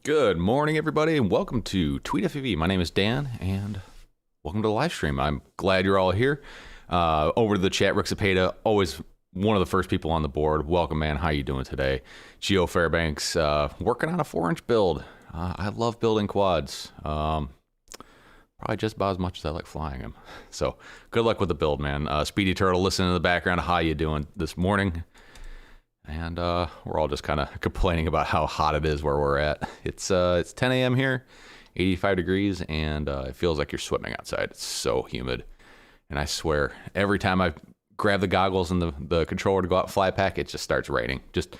Good morning, everybody, and welcome to Tweet FPV. My name is Dan, and welcome to the live stream. I'm glad you're all here. Over to the chat, Rick Cepeda, always one of the first people on the board. Welcome, man. How you doing today? Geo Fairbanks, working on a 4-inch build. I love building quads. Probably just about as much as I like flying them. So good luck with the build, man. Speedy Turtle, listening in the background. How you doing this morning? And we're all just kind of complaining about how hot it is where we're at. It's 10 a.m. here, 85 degrees, and it feels like you're swimming outside. It's so humid. And I swear, every time I grab the goggles and the controller to go out and fly pack, it just starts raining. Just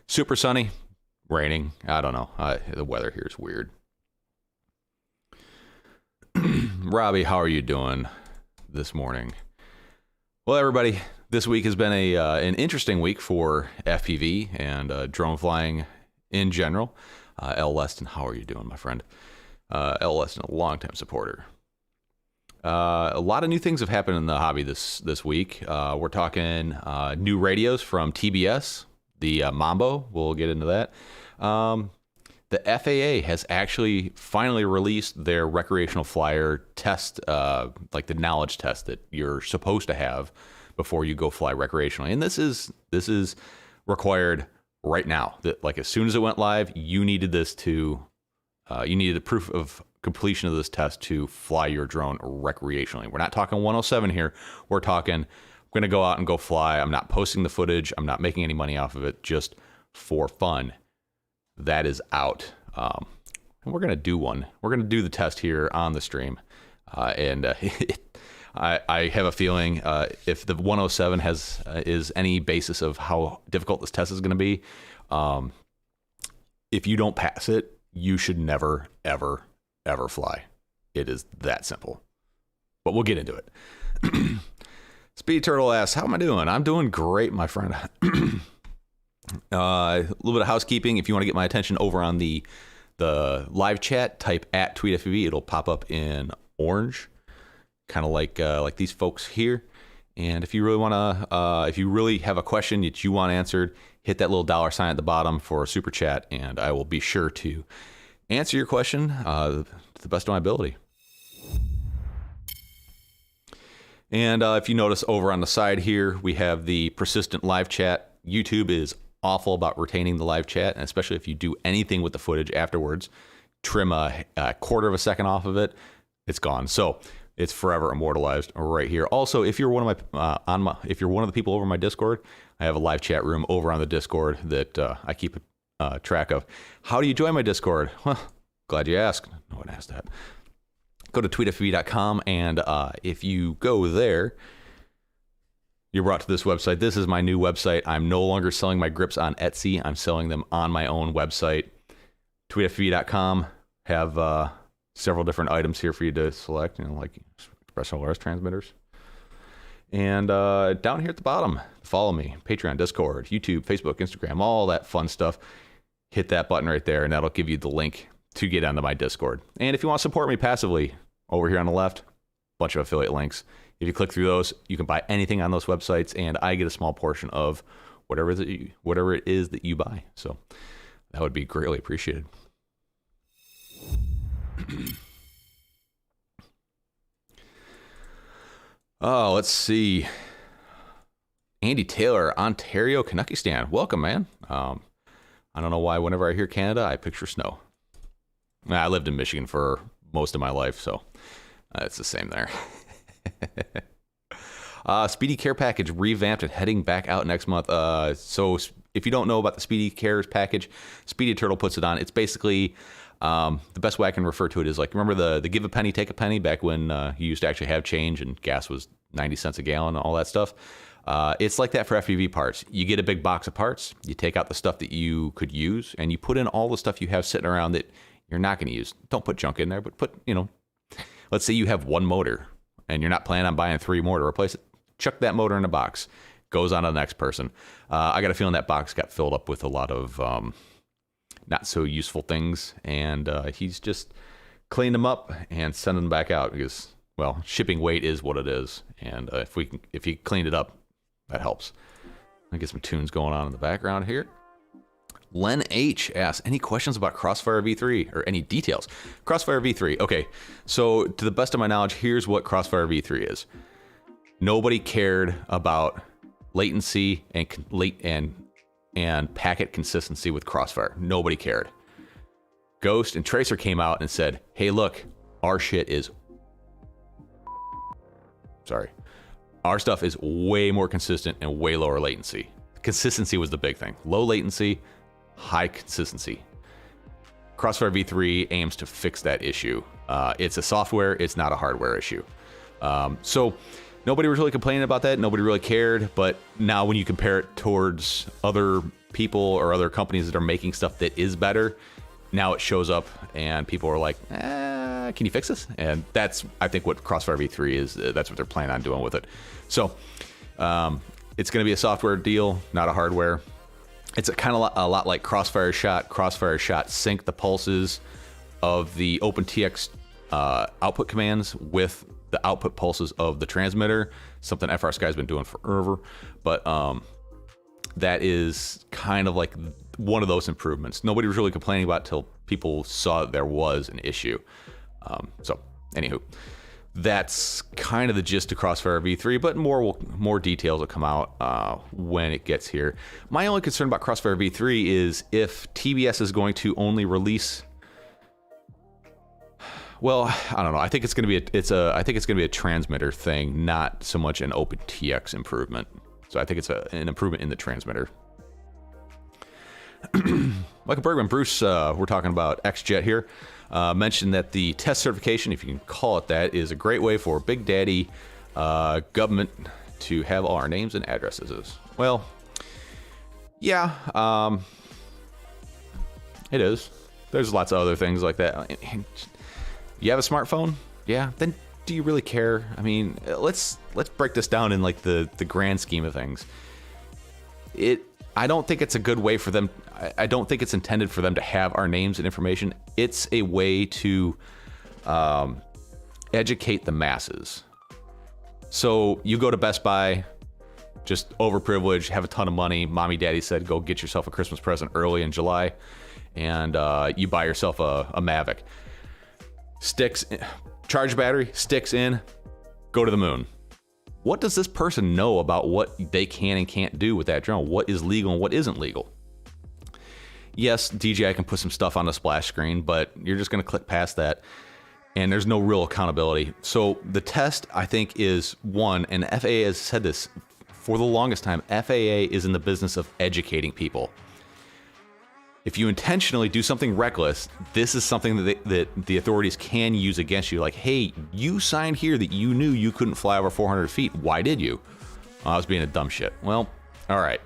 super sunny, raining. I don't know. The weather here is weird. Robbie, how are you doing this morning? Well, everybody, this week has been an interesting week for FPV and drone flying in general. L. Leston, how are you doing, my friend? L. Leston, a longtime supporter. A lot of new things have happened in the hobby this week. We're talking new radios from TBS, the MAMBO. We'll get into that. The FAA has actually finally released their recreational flyer test, like the knowledge test that you're supposed to have before you go fly recreationally. And this is required right now. That, like, as soon as it went live, you needed this to you needed a proof of completion of this test to fly your drone recreationally. We're not talking 107 here. We're talking, I'm going to go out and go fly. I'm not posting the footage. I'm not making any money off of it, just for fun. That is out. And we're going to do one. We're going to do the test here on the stream. I have a feeling if the 107 is any basis of how difficult this test is going to be, if you don't pass it, you should never, ever, ever fly. It is that simple. But we'll get into it. Speedy Turtle asks, how am I doing? I'm doing great, my friend. A little bit of housekeeping. If you want to get my attention over on the live chat, type @TweetFPV. It'll pop up in orange, kind of like these folks here. And if you really want to, if you really have a question that you want answered, hit that little $sign at the bottom for a super chat, and I will be sure to answer your question to the best of my ability. And if you notice over on the side here, we have the persistent live chat. YouTube is awful about retaining the live chat, and especially if you do anything with the footage afterwards, trim a quarter of a second off of it, it's gone. So it's forever immortalized right here. Also, if you're one of my if you're one of the people over my Discord, I have a live chat room over on the Discord that I keep track of. How do you join my Discord? Well, glad you asked. No one asked that. Go to tweetfv.com, and if you go there, you're brought to this website. This is my new website. I'm no longer selling my grips on Etsy. I'm selling them on my own website. tweetfv.com have several different items here for you to select, like expressional RS transmitters. And down here at the bottom, follow me. Patreon, Discord, YouTube, Facebook, Instagram, all that fun stuff. Hit that button right there, and that'll give you the link to get onto my Discord. And if you want to support me passively, over here on the left, bunch of affiliate links. If you click through those, you can buy anything on those websites, and I get a small portion of whatever it is that you buy. So that would be greatly appreciated. Oh, let's see. Andy Taylor, Ontario, Canuckistan. Welcome, man. I don't know why whenever I hear Canada, I picture snow. I lived in Michigan for most of my life, so it's the same there. Speedy Care package revamped and heading back out next month. So if you don't know about the Speedy Cares package, Speedy Turtle puts it on. It's basically the best way I can refer to it is, like, remember the give a penny, take a penny back when you used to actually have change and gas was 90 cents a gallon and all that stuff. It's like that for FPV parts. You get a big box of parts, you take out the stuff that you could use, and you put in all the stuff you have sitting around that you're not going to use. Don't put junk in there, but put, let's say you have one motor and you're not planning on buying 3 more to replace it. Chuck that motor in a box. Goes on to the next person. I got a feeling that box got filled up with a lot of not so useful things, and he's just cleaned them up and sent them back out because, well, shipping weight is what it is, and if he cleaned it up, that helps. I get some tunes going on in the background here. Len H asks, any questions about Crossfire V3 or any details? Crossfire V3. Okay, so to the best of my knowledge, here's what Crossfire V3 is. Nobody cared about latency and packet consistency with Crossfire. Nobody cared. Ghost and Tracer came out and said, hey, look, our shit is... Sorry. Our stuff is way more consistent and way lower latency. Consistency was the big thing. Low latency, high consistency. Crossfire V3 aims to fix that issue. It's a software, it's not a hardware issue. So nobody was really complaining about that. Nobody really cared. But now when you compare it towards other people or other companies that are making stuff that is better, now it shows up and people are like, can you fix this? And that's, I think, what Crossfire V3 is. That's what they're planning on doing with it. So it's going to be a software deal, not a hardware. It's kind of a lot like Crossfire Shot. Crossfire Shot sync the pulses of the OpenTX output commands with the output pulses of the transmitter, something FR Sky's been doing forever. But that is kind of like one of those improvements. Nobody was really complaining about it till people saw that there was an issue. So, anywho, that's kind of the gist of Crossfire V3, but more details will come out when it gets here. My only concern about Crossfire V3 is if TBS is going to only release... Well, I don't know. I think it's going to be a transmitter thing, not so much an OpenTX improvement. So I think it's an improvement in the transmitter. Michael Bergman, Bruce, we're talking about XJet here. Mentioned that the test certification, if you can call it that, is a great way for Big Daddy government to have all our names and addresses. Well, yeah, it is. There's lots of other things like that. You have a smartphone? Yeah. Then do you really care? I mean, let's break this down in like the grand scheme of things. I don't think it's a good way for them. I don't think it's intended for them to have our names and information. It's a way to educate the masses. So you go to Best Buy, just overprivileged, have a ton of money. Mommy, daddy said, go get yourself a Christmas present early in July. And you buy yourself a Mavic. Charge battery, sticks in, go to the moon. What does this person know about what they can and can't do with that drone? What is legal and what isn't legal? Yes, DJI can put some stuff on the splash screen, but you're just going to click past that, and there's no real accountability. So the test, I think, is one, and FAA has said this for the longest time, FAA is in the business of educating people. If you intentionally do something reckless, this is something that the authorities can use against you. Like, hey, you signed here that you knew you couldn't fly over 400 feet. Why did you? I was being a dumb shit. Well, all right.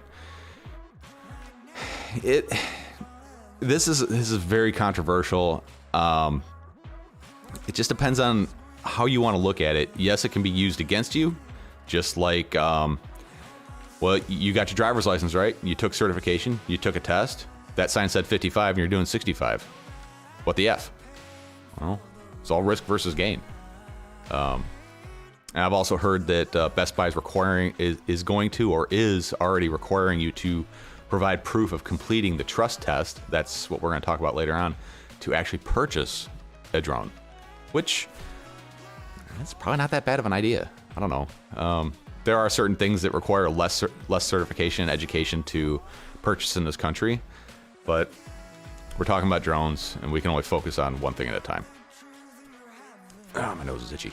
This is very controversial. It just depends on how you want to look at it. Yes, it can be used against you, just like, well, you got your driver's license, right? You took certification, you took a test. That sign said 55 and you're doing 65. What the F? Well, it's all risk versus gain. And I've also heard that Best Buy is going to or is already requiring you to provide proof of completing the trust test. That's what we're going to talk about later on, to actually purchase a drone, which that's probably not that bad of an idea. I don't know. There are certain things that require less certification and education to purchase in this country. But we're talking about drones, and we can only focus on one thing at a time. Oh, my nose is itchy.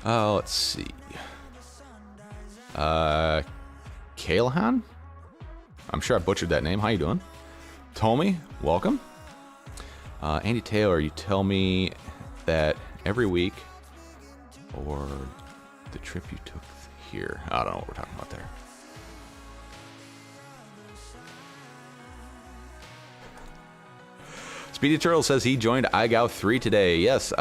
Let's see. Kalahan? I'm sure I butchered that name. How you doing? Tommy, welcome. Andy Taylor, you tell me that every week, or the trip you took here. I don't know what we're talking about there. Speedy Turtle says he joined iGao 3 today. Yes,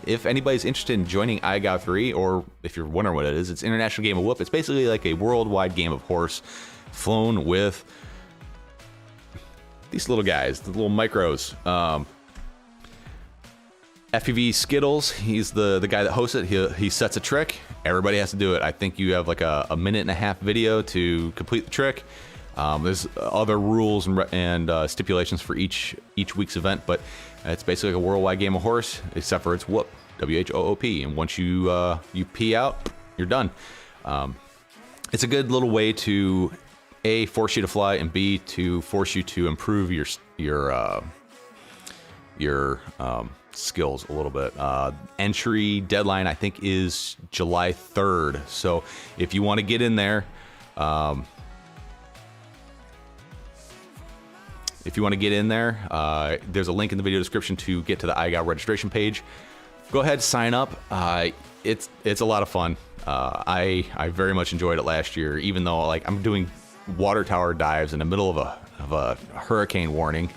if anybody's interested in joining iGao 3, or if you're wondering what it is, it's International Game of Whoop. It's basically like a worldwide game of horse flown with these little guys, the little micros. FPV Skittles, he's the guy that hosts it. He sets a trick. Everybody has to do it. I think you have like a minute and a half video to complete the trick. There's other rules and stipulations for each week's event, but it's basically a worldwide game of horse, except for it's whoop, WHOOP, and once you pee out, you're done. It's a good little way to A, force you to fly, and B, to force you to improve your skills a little bit. Entry deadline, I think, is July 3rd. So if you want to get in there, there's a link in the video description to get to the iGal registration page. Go ahead, sign up. It's a lot of fun. I very much enjoyed it last year, even though like I'm doing water tower dives in the middle of a hurricane warning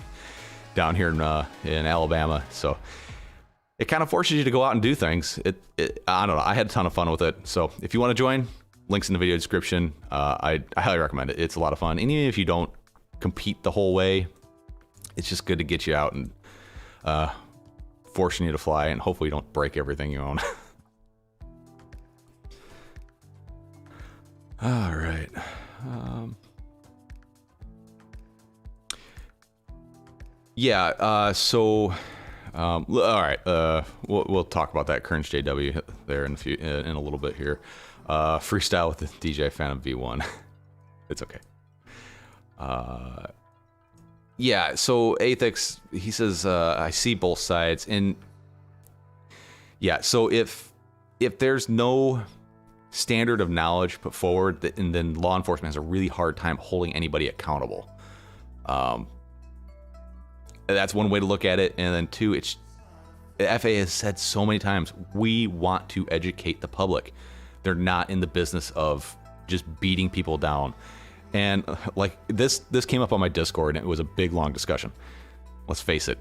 down here in Alabama. So it kind of forces you to go out and do things. I don't know. I had a ton of fun with it. So if you want to join, links in the video description. I highly recommend it. It's a lot of fun. And even if you don't compete the whole way, it's just good to get you out and forcing you to fly, and hopefully you don't break everything you own. All right. All right. We'll talk about that Kearns JW there in a little bit here. Freestyle with the DJI Phantom V1. It's okay. So Athix, he says, I see both sides, and so if there's no standard of knowledge put forward, and then law enforcement has a really hard time holding anybody accountable. That's one way to look at it. And then two, the FAA has said so many times, we want to educate the public. They're not in the business of just beating people down. And like this came up on my Discord, and it was a big, long discussion. Let's face it,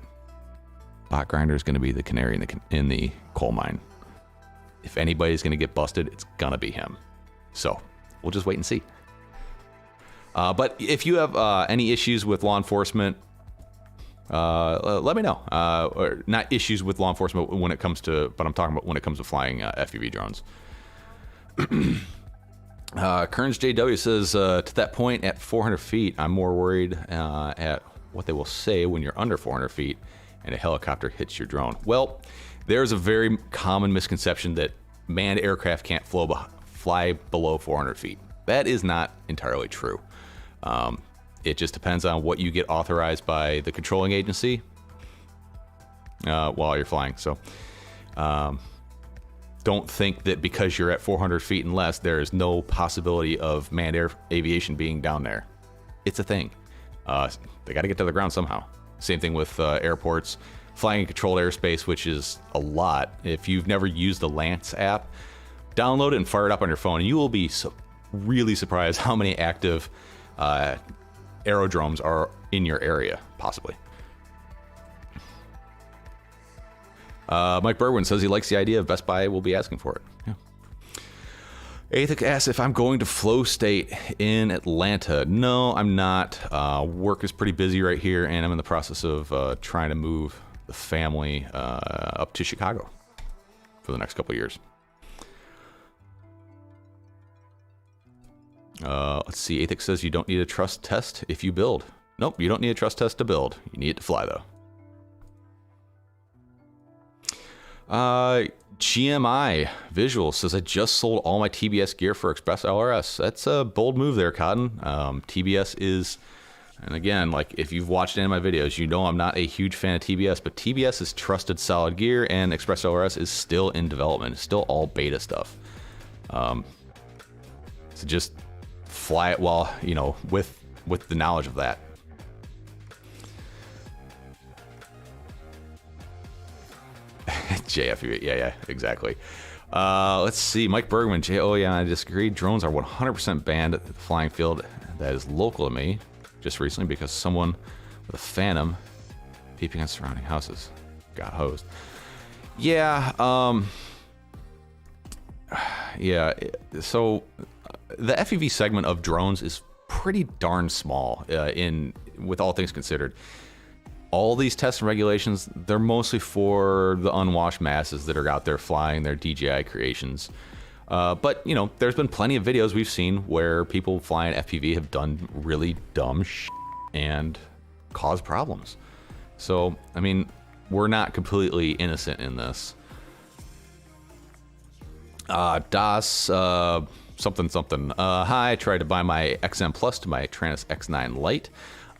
bot grinder is going to be the canary in the coal mine. If anybody's going to get busted, it's going to be him. So we'll just wait and see. But if you have any issues with law enforcement, let me know. Or not issues with law enforcement when it comes to, but I'm talking about when it comes to flying FPV drones. Kearns JW says, to that point, at 400 feet, I'm more worried at what they will say when you're under 400 feet and a helicopter hits your drone. Well, there's a very common misconception that manned aircraft can't fly below 400 feet. That is not entirely true. It just depends on what you get authorized by the controlling agency while you're flying. So don't think that because you're at 400 feet and less, there is no possibility of manned aviation being down there. It's a thing. They got to get to the ground somehow. Same thing with airports. Flying in controlled airspace, which is a lot. If you've never used the Lance app, download it and fire it up on your phone. And you will be really surprised how many active aerodromes are in your area, possibly. Mike Berwin says he likes the idea of Best Buy will be asking for it. Yeah. Athik asks if I'm going to Flow State in Atlanta. No, I'm not. Work is pretty busy right here, and I'm in the process of trying to move the family up to Chicago for the next couple of years. Let's see. Athik says you don't need a trust test if you build. Nope, you don't need a trust test to build. You need it to fly, though. GMI Visual says I just sold all my TBS gear for Express LRS. That's a bold move there, Cotton. TBS is, and again, like if you've watched any of my videos, you know I'm not a huge fan of TBS, but TBS is trusted, solid gear, and Express LRS is still in development. It's still all beta stuff. So just fly it while, with the knowledge of that. JF, yeah, exactly. Let's see, Mike Bergman, I disagree. Drones are 100% banned at the flying field that is local to me just recently because someone with a Phantom peeping on surrounding houses got hosed. So the FPV segment of drones is pretty darn small with all things considered. All these tests and regulations, they're mostly for the unwashed masses that are out there flying their DJI creations. But, you know, there's been plenty of videos we've seen where people flying FPV have done really dumb and caused problems. So, I mean, we're not completely innocent in this. Das, something. Hi, I tried to buy my XM Plus to my Tranis X9 Lite.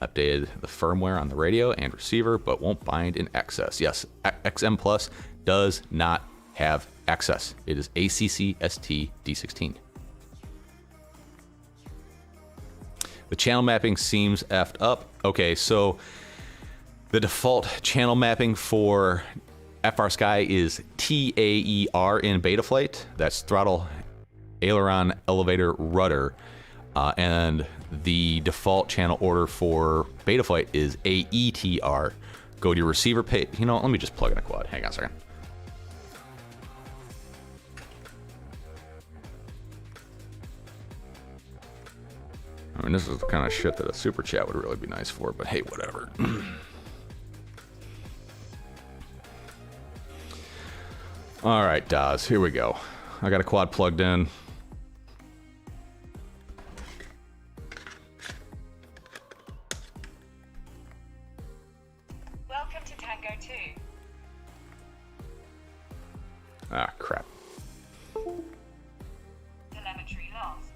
Updated the firmware on the radio and receiver, but won't bind in access. Yes, XM Plus does not have access. It is ACC ST D16. The channel mapping seems effed up. Okay, so the default channel mapping for FR Sky is TAER in Betaflight. That's throttle, aileron, elevator, rudder. And the default channel order for Betaflight is AETR. Go to your receiver page. You know, let me just plug in a quad. Hang on a second. I mean, this is the kind of shit that a super chat would really be nice for, but hey, whatever. All right, Daz, here we go. I got a quad plugged in. Welcome to Tango 2. Ah, crap. Telemetry lost.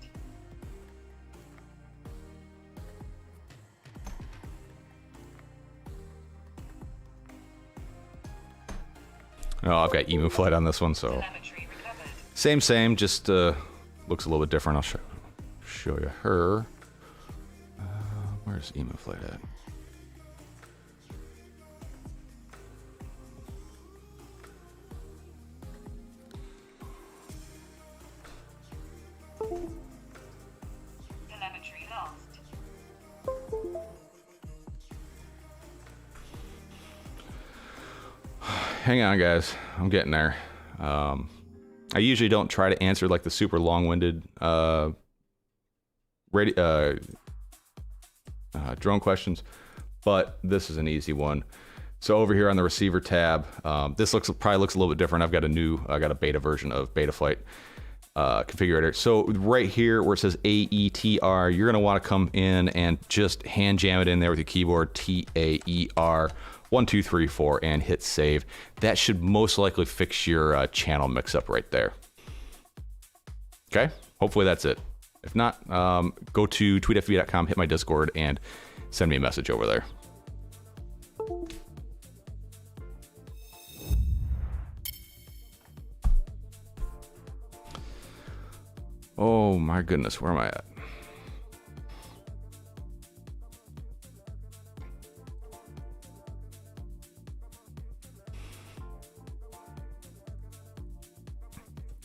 Oh, I've got emu flight on this one, so Telemetry recovered. same, just looks a little bit different. I'll show you her. Where's emu flight at? Telemetry lost. Hang on, guys. I'm getting there. I usually don't try to answer like the super long-winded drone questions, but this is an easy one. So over here on the receiver tab, this probably looks a little bit different. I got a beta version of Betaflight configurator. So right here where it says AETR, you're gonna want to come in and just hand jam it in there with your keyboard, TAER 1, 2, 3, 4, and hit save. That should most likely fix your channel mix-up right there. Okay, hopefully that's it. If not, go to tweetfv.com, hit my Discord, and send me a message over there. Oh my goodness, where am I at?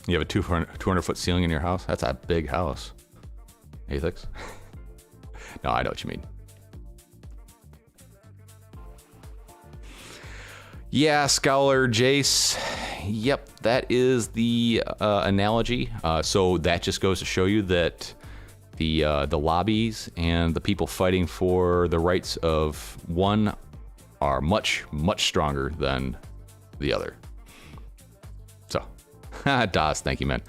You have a 200-foot ceiling in your house? That's a big house. Athix? No, I know what you mean. Yeah, Scowler, Jace. Yep, that is the analogy. So that just goes to show you that the lobbies and the people fighting for the rights of one are much, much stronger than the other. So, Das, thank you, man.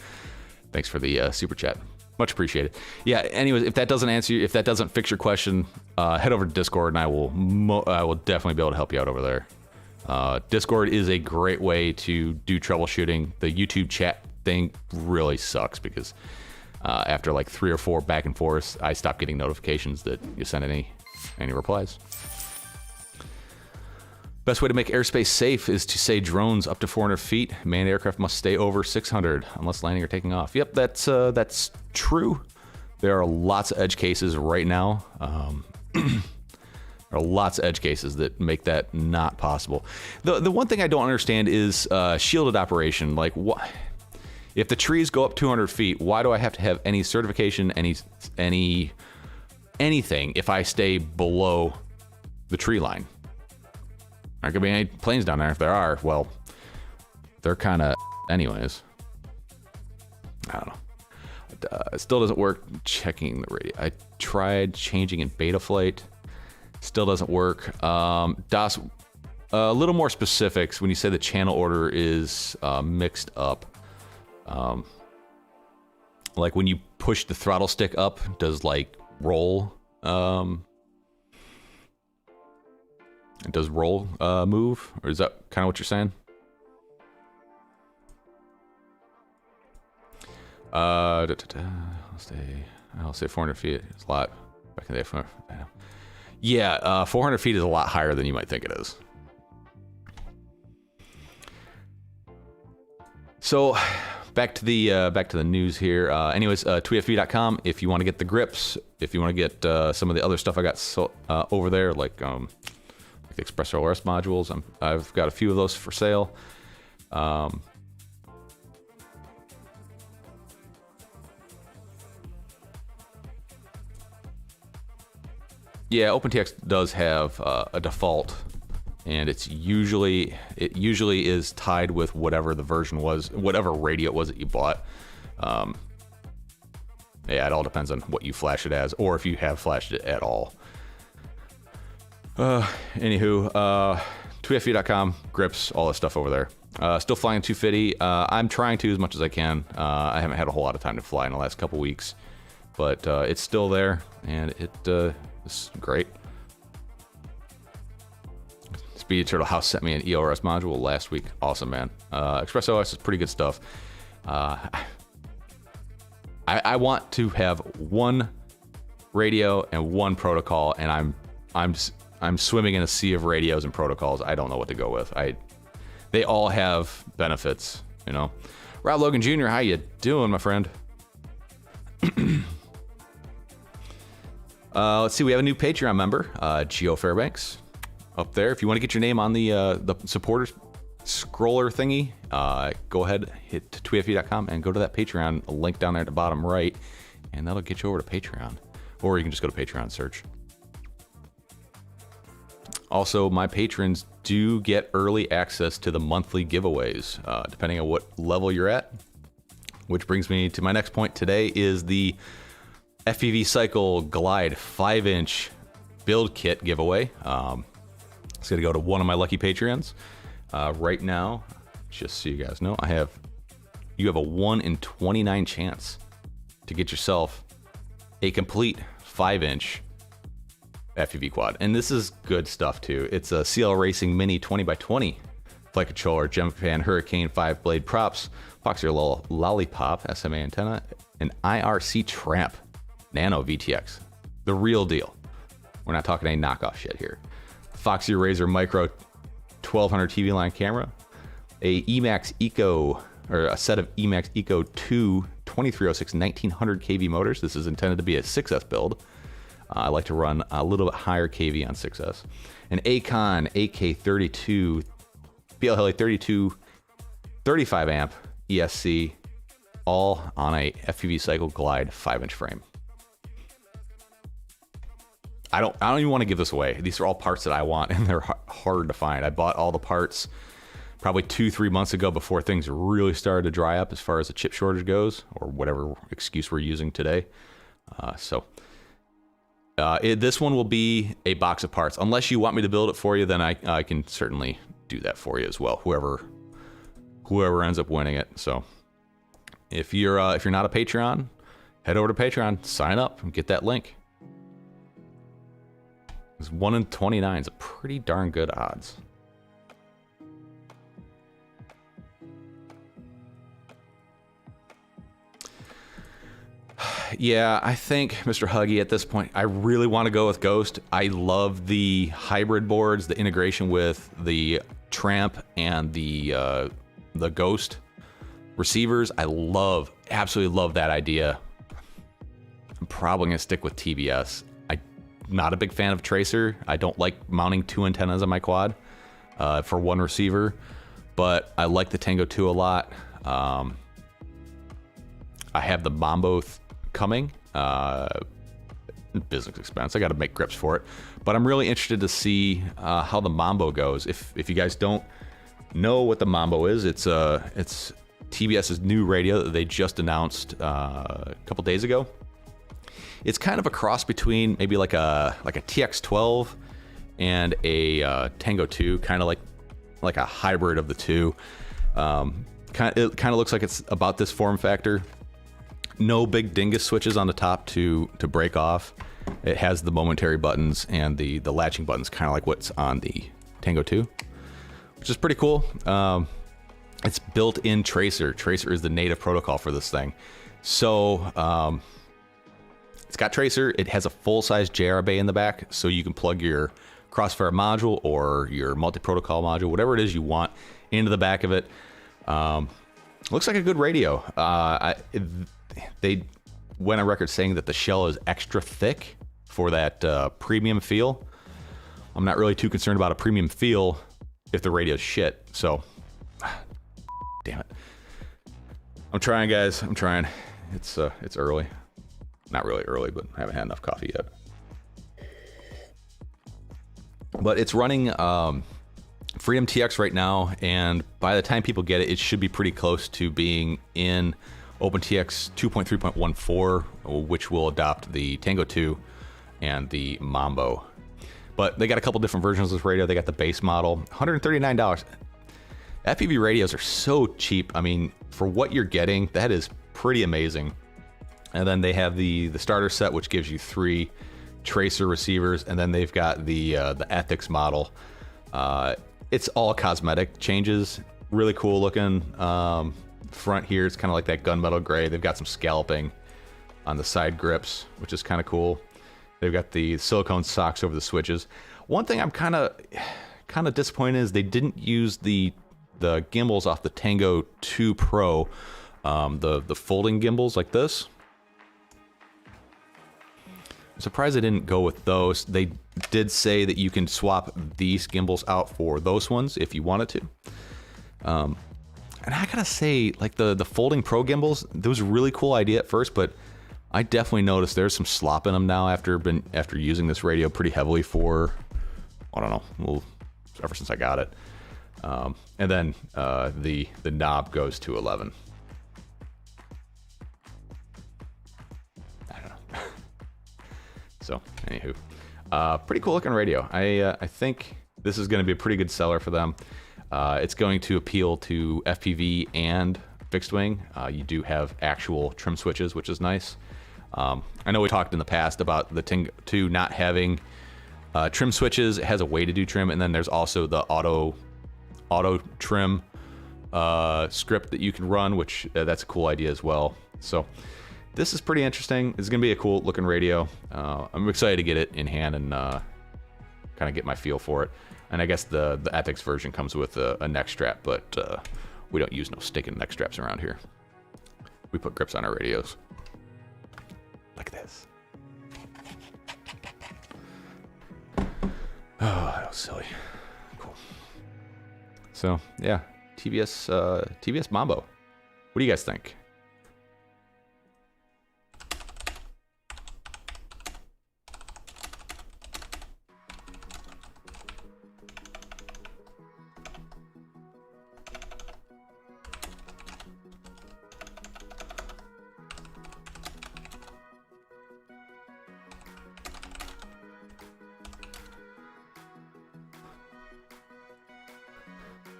Thanks for the super chat. Much appreciated. Yeah, anyways, if that doesn't answer you, if that doesn't fix your question, head over to Discord and I will definitely be able to help you out over there. Discord is a great way to do troubleshooting. The YouTube chat thing really sucks because after like 3 or 4 back and forths, I stopped getting notifications that you sent any replies. Best way to make airspace safe is to say drones up to 400 feet. Manned aircraft must stay over 600 unless landing or taking off. Yep, that's true. There are lots of edge cases right now. There are lots of edge cases that make that not possible. The one thing I don't understand is shielded operation. Like, what? If the trees go up 200 feet, why do I have to have any certification, anything if I stay below the tree line? There could be any planes down there. If there are, well, they're kind of anyways. I don't know. It still doesn't work checking the radio. I tried changing in Betaflight. Still doesn't work. Das, a little more specifics when you say the channel order is mixed up. like when you push the throttle stick up, does like roll, move, or is that kind of what you're saying? I'll say 400 feet is a lot. Back in the day, yeah, 400 feet is a lot higher than you might think it is. So back to the news here. Anyways, tweetfb.com if you want to get the grips, if you want to get some of the other stuff I got over there, like the Express ORS modules. I've got a few of those for sale. Yeah, OpenTX does have a default, and it usually is tied with whatever the version was, whatever radio it was that you bought. Yeah, it all depends on what you flash it as, or if you have flashed it at all. Anywho, tweetfb.com, grips, all this stuff over there. Still flying 250. I'm trying to as much as I can. I haven't had a whole lot of time to fly in the last couple weeks, but it's still there, and it's great. Speedy Turtle House sent me an EORS module last week. Awesome, man. Express OS is pretty good stuff. I want to have one radio and one protocol, and I'm swimming in a sea of radios and protocols. I don't know what to go with. They all have benefits, you know. Rob Logan Jr., how you doing, my friend? Let's see, we have a new Patreon member, Geo Fairbanks, up there. If you want to get your name on the supporters scroller thingy, go ahead, hit tweetfb.com and go to that Patreon link down there at the bottom right, and that'll get you over to Patreon. Or you can just go to Patreon search. Also, my patrons do get early access to the monthly giveaways, depending on what level you're at. Which brings me to my next point today is the FPV Cycle Glide 5-inch build kit giveaway. It's going to go to one of my lucky Patreons. Right now, just so you guys know, you have a 1 in 29 chance to get yourself a complete 5-inch FPV quad. And this is good stuff too. It's a CL Racing Mini 20x20 flight controller, Gemfan Hurricane 5-blade props, Foxy Lollipop SMA antenna, and IRC Tramp Nano VTX, the real deal. We're not talking any knockoff shit here. Foxy Razor Micro 1200 TV line camera, a set of Emax Eco 2 2306 1900 kV motors. This is intended to be a 6S build. I like to run a little bit higher kV on 6S. An Acon AK32 PL32 35 amp ESC, all on a FPV Cycle Glide 5-inch frame. I don't even want to give this away. These are all parts that I want, and they're hard to find. I bought all the parts probably 2-3 months ago before things really started to dry up as far as the chip shortage goes, or whatever excuse we're using today. This one will be a box of parts. Unless you want me to build it for you, then I can certainly do that for you as well. Whoever ends up winning it. So if you're not a Patreon, head over to Patreon, sign up, and get that link. 1 in 29 is a pretty darn good odds. Yeah, I think, Mr. Huggy, at this point, I really want to go with Ghost. I love the hybrid boards, the integration with the Tramp and the Ghost receivers. I absolutely love that idea. I'm probably going to stick with TBS. Not a big fan of Tracer. I don't like mounting 2 antennas on my quad for one receiver, but I like the Tango 2 a lot. I have the MAMBO coming. Business expense. I got to make grips for it, but I'm really interested to see how the MAMBO goes. If you guys don't know what the MAMBO is, it's TBS's new radio that they just announced a couple days ago. It's kind of a cross between maybe like a TX12 and a Tango 2, kind of like a hybrid of the two. It kind of looks like it's about this form factor. No big dingus switches on the top to break off. It has the momentary buttons and the latching buttons, kind of like what's on the Tango 2, which is pretty cool. It's built-in Tracer. Tracer is the native protocol for this thing. So it's got Tracer. It has a full-size JR bay in the back, so you can plug your Crossfire module or your multi-protocol module, whatever it is you want, into the back of it. Looks like a good radio. They went on record saying that the shell is extra thick for that premium feel. I'm not really too concerned about a premium feel if the radio's shit. So, damn it. I'm trying, guys. I'm trying. It's early. Not really early, but I haven't had enough coffee yet. But it's running Freedom TX right now, and by the time people get it, it should be pretty close to being in OpenTX 2.3.14, which will adopt the Tango 2 and the MAMBO. But they got a couple different versions of this radio. They got the base model, $139. FPV radios are so cheap. I mean, for what you're getting, that is pretty amazing. And then they have the starter set, which gives you 3 Tracer receivers, and then they've got the Ethics model. It's all cosmetic changes. Really cool looking. Front here, it's kind of like that gunmetal gray. They've got some scalloping on the side grips, which is kind of cool. They've got the silicone socks over the switches. One thing I'm kind of disappointed is they didn't use the gimbals off the Tango 2 Pro, the folding gimbals like this. I'm surprised they didn't go with those. They did say that you can swap these gimbals out for those ones if you wanted to. And I gotta say, like the folding Pro gimbals, that was a really cool idea at first, but I definitely noticed there's some slop in them now after using this radio pretty heavily for, I don't know, well, ever since I got it. And then the knob goes to 11. I don't know. So, anywho, pretty cool looking radio. I think this is going to be a pretty good seller for them. It's going to appeal to FPV and fixed wing. You do have actual trim switches, which is nice. I know we talked in the past about the Tango 2 not having trim switches. It has a way to do trim, and then there's also the auto trim script that you can run, which that's a cool idea as well. So this is pretty interesting. It's gonna be a cool looking radio. I'm excited to get it in hand and kind of get my feel for it. And I guess the Ethics version comes with a neck strap, but we don't use no stinking neck straps around here. We put grips on our radios. Like this. Oh, that was silly. Cool. So, yeah, TBS MAMBO. What do you guys think?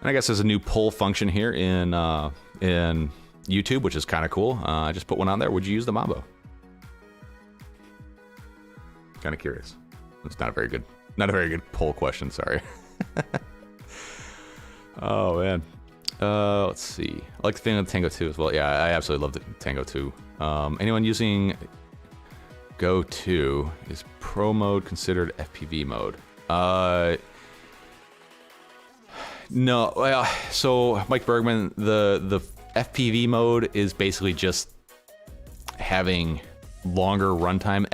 And I guess there's a new poll function here in YouTube, which is kind of cool. I just put one on there. Would you use the MAMBO? Kind of curious. It's not a very good poll question. Sorry. Oh man. Let's see. I like the thing on the Tango 2 as well. Yeah, I absolutely love the Tango 2. Anyone using Go 2, is Pro mode considered FPV mode? No, well, so Mike Bergman, the FPV mode is basically just having longer runtime.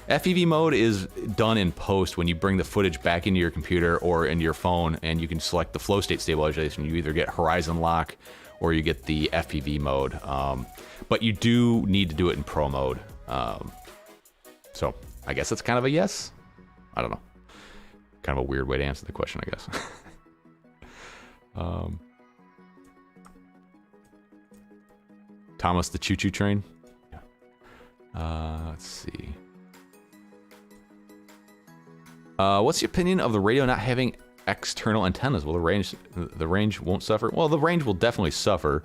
FPV mode is done in post when you bring the footage back into your computer or into your phone, and you can select the flow state stabilization. You either get horizon lock or you get the FPV mode, but you do need to do it in Pro mode. So I guess it's kind of a yes. I don't know. Kind of a weird way to answer the question, I guess. Thomas the choo-choo train. Let's see. What's the opinion of the radio not having external antennas. Well, the range won't suffer. Well, the range will definitely suffer,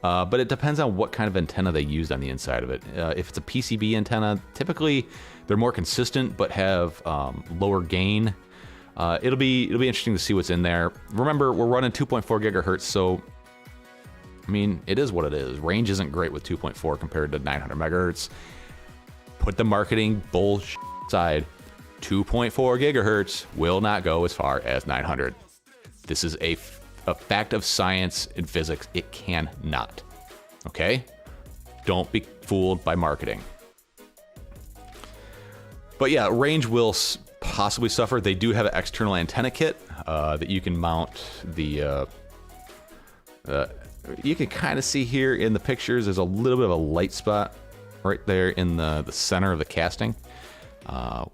but it depends on what kind of antenna they used on the inside of it. If it's a PCB antenna, typically they're more consistent but have lower gain. It'll be interesting to see what's in there. Remember, we're running 2.4 gigahertz, so I mean, it is what it is. Range isn't great with 2.4 compared to 900 megahertz. Put the marketing bullshit aside. 2.4 gigahertz will not go as far as 900. This is a fact of science and physics. It cannot. Okay? Don't be fooled by marketing. But yeah, range will possibly suffer. They do have an external antenna kit that you can mount the... you can kind of see here in the pictures, there's a little bit of a light spot right there in the center of the casting,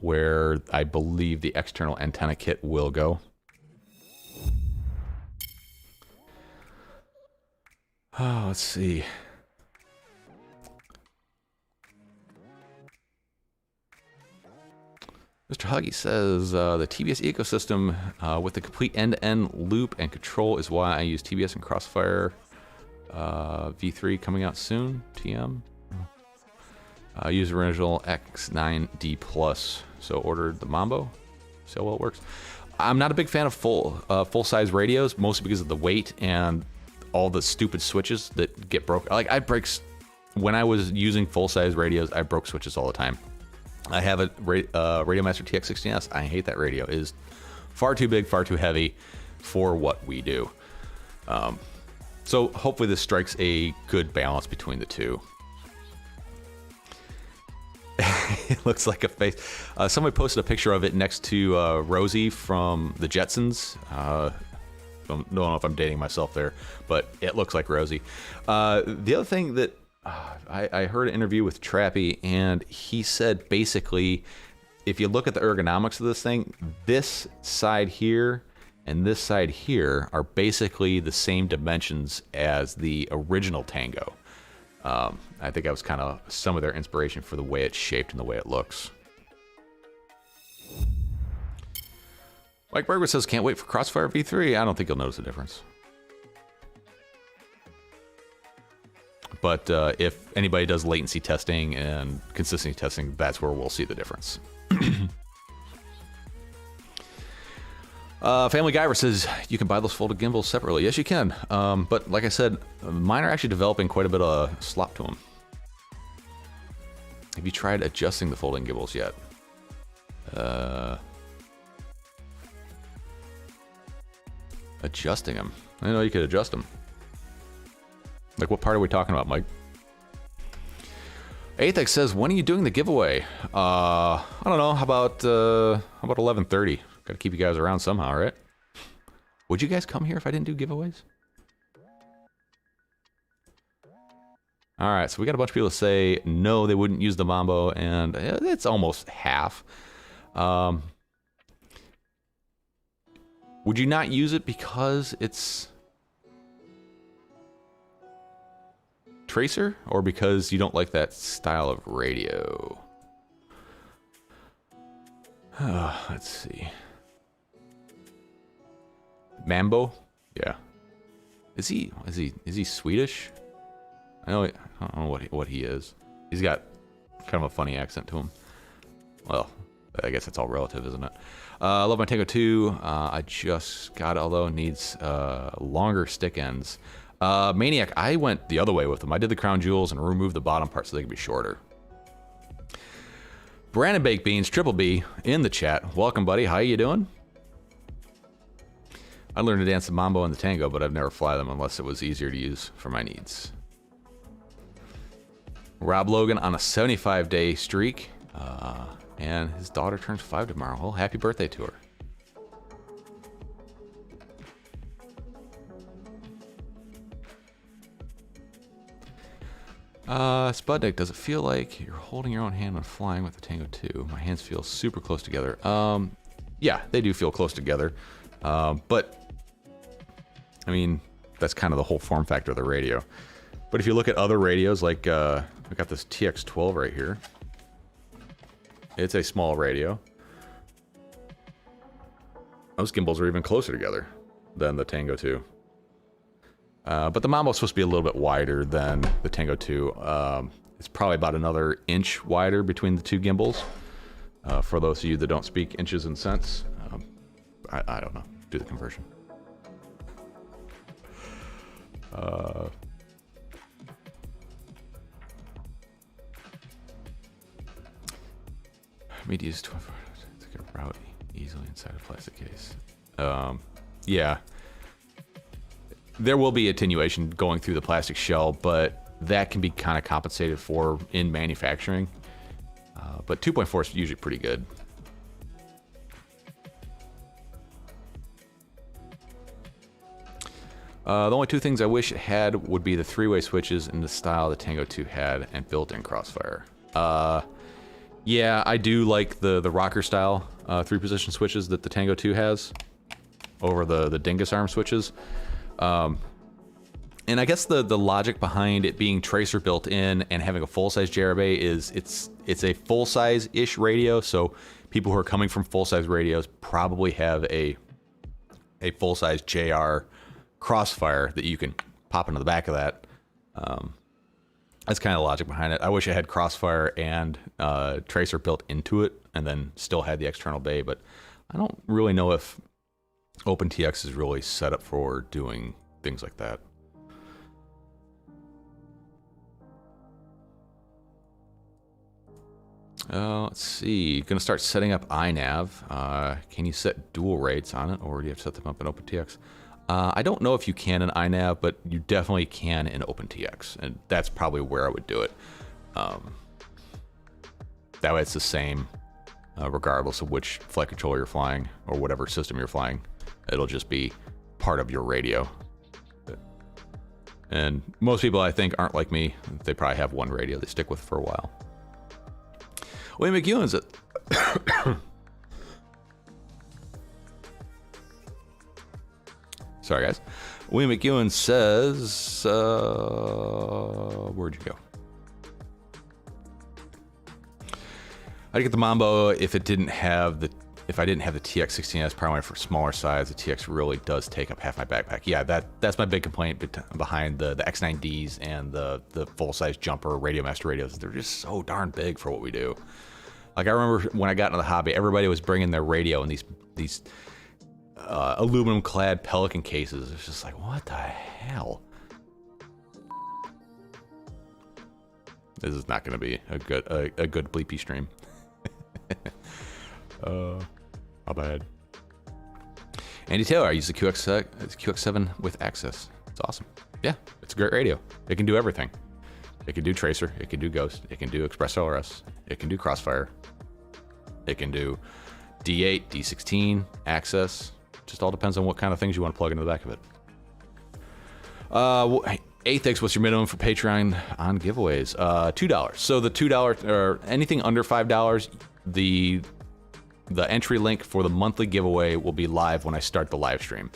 where I believe the external antenna kit will go. Oh, let's see. Mr. Huggy says, the TBS ecosystem with the complete end-to-end loop and control is why I use TBS and Crossfire V3 coming out soon. TM. Use original X9D Plus. So ordered the MAMBO. See how well it works. I'm not a big fan of full-size radios, mostly because of the weight and all the stupid switches that get broken. Like when I was using full-size radios, I broke switches all the time. I have a Radiomaster TX16S. I hate that radio. It is far too big, far too heavy for what we do. So hopefully this strikes a good balance between the two. It looks like a face. Somebody posted a picture of it next to Rosie from the Jetsons. Don't know if I'm dating myself there, but it looks like Rosie. The other thing that I heard an interview with Trappy, and he said basically, if you look at the ergonomics of this thing, this side here and this side here are basically the same dimensions as the original Tango. I think that was kind of some of their inspiration for the way it's shaped and the way it looks. Mike Berger says, can't wait for Crossfire V3. I don't think you'll notice a difference. But if anybody does latency testing and consistency testing, that's where we'll see the difference. Family Guyver says, you can buy those folded gimbals separately. Yes, you can. But like I said, mine are actually developing quite a bit of slop to them. Have you tried adjusting the folding gimbals yet? Adjusting them? I didn't know you could adjust them. Like, what part are we talking about, Mike? Athex says, when are you doing the giveaway? I don't know. How about 11:30? Got to keep you guys around somehow, right? Would you guys come here if I didn't do giveaways? All right, so we got a bunch of people say no, they wouldn't use the MAMBO, and it's almost half. Would you not use it because it's tracer, or because you don't like that style of radio? Let's see. MAMBO? Yeah. Is he Swedish? I don't know what he is. He's got kind of a funny accent to him. Well, I guess it's all relative, isn't it? I love my Tango 2. I just got it, although it needs longer stick ends. Maniac, I went the other way with them. I did the crown jewels and removed the bottom part so they could be shorter. Brandon Baked Beans, Triple B, in the chat. Welcome, buddy. How you doing? I learned to dance the mambo and the tango, but I've never fly them unless it was easier to use for my needs. Rob Logan on a 75-day streak, and his daughter turns 5 tomorrow. Well, happy birthday to her. Spudnik, does it feel like you're holding your own hand when flying with the Tango 2? My hands feel super close together. Yeah, they do feel close together. But, I mean, that's kind of the whole form factor of the radio. But if you look at other radios, like, we got this TX12 right here. It's a small radio. Those gimbals are even closer together than the Tango 2. But the Mambo is supposed to be a little bit wider than the Tango 2. It's probably about another inch wider between the two gimbals. For those of you that don't speak inches and cents, I don't know. Do the conversion. Media's 12 to get route easily inside a plastic case. Yeah. There will be attenuation going through the plastic shell, but that can be kind of compensated for in manufacturing. But 2.4 is usually pretty good. The only two things I wish it had would be the three-way switches in the style the Tango 2 had and built-in crossfire. Yeah, I do like the rocker style three-position switches that the Tango 2 has over the Dingus arm switches. And I guess the logic behind it being tracer built in and having a full-size JR bay is it's a full-size-ish radio, so people who are coming from full-size radios probably have a full-size JR crossfire that you can pop into the back of that. That's kind of the logic behind it. I wish it had crossfire and tracer built into it and then still had the external bay, but I don't really know if OpenTX is really set up for doing things like that. Let's see. Gonna start setting up iNav. Can you set dual rates on it, or do you have to set them up in OpenTX? I don't know if you can in iNav, but you definitely can in OpenTX, and that's probably where I would do it. That way it's the same, regardless of which flight controller you're flying or whatever system you're flying. It'll just be part of your radio. And most people, I think, aren't like me. They probably have one radio they stick with for a while. William McEwen's it. Sorry, guys. William McEwen says, where'd you go? I'd get the Mambo if I didn't have the TX16S, probably for smaller size. The TX really does take up half my backpack. Yeah, that's my big complaint behind the X9Ds and the full-size jumper Radio Master radios. They're just so darn big for what we do. Like, I remember when I got into the hobby, everybody was bringing their radio in these aluminum-clad Pelican cases. It's just like, what the hell? This is not going to be a good bleepy stream. My bad. Andy Taylor, I use the QX7 with Access. It's awesome. Yeah, it's a great radio. It can do everything. It can do Tracer. It can do Ghost. It can do Express LRS. It can do Crossfire. It can do D8, D16, Access. Just all depends on what kind of things you want to plug into the back of it. Athex, what's your minimum for Patreon on giveaways? $2. So the $2 or anything under $5, the entry link for the monthly giveaway will be live when I start the live stream.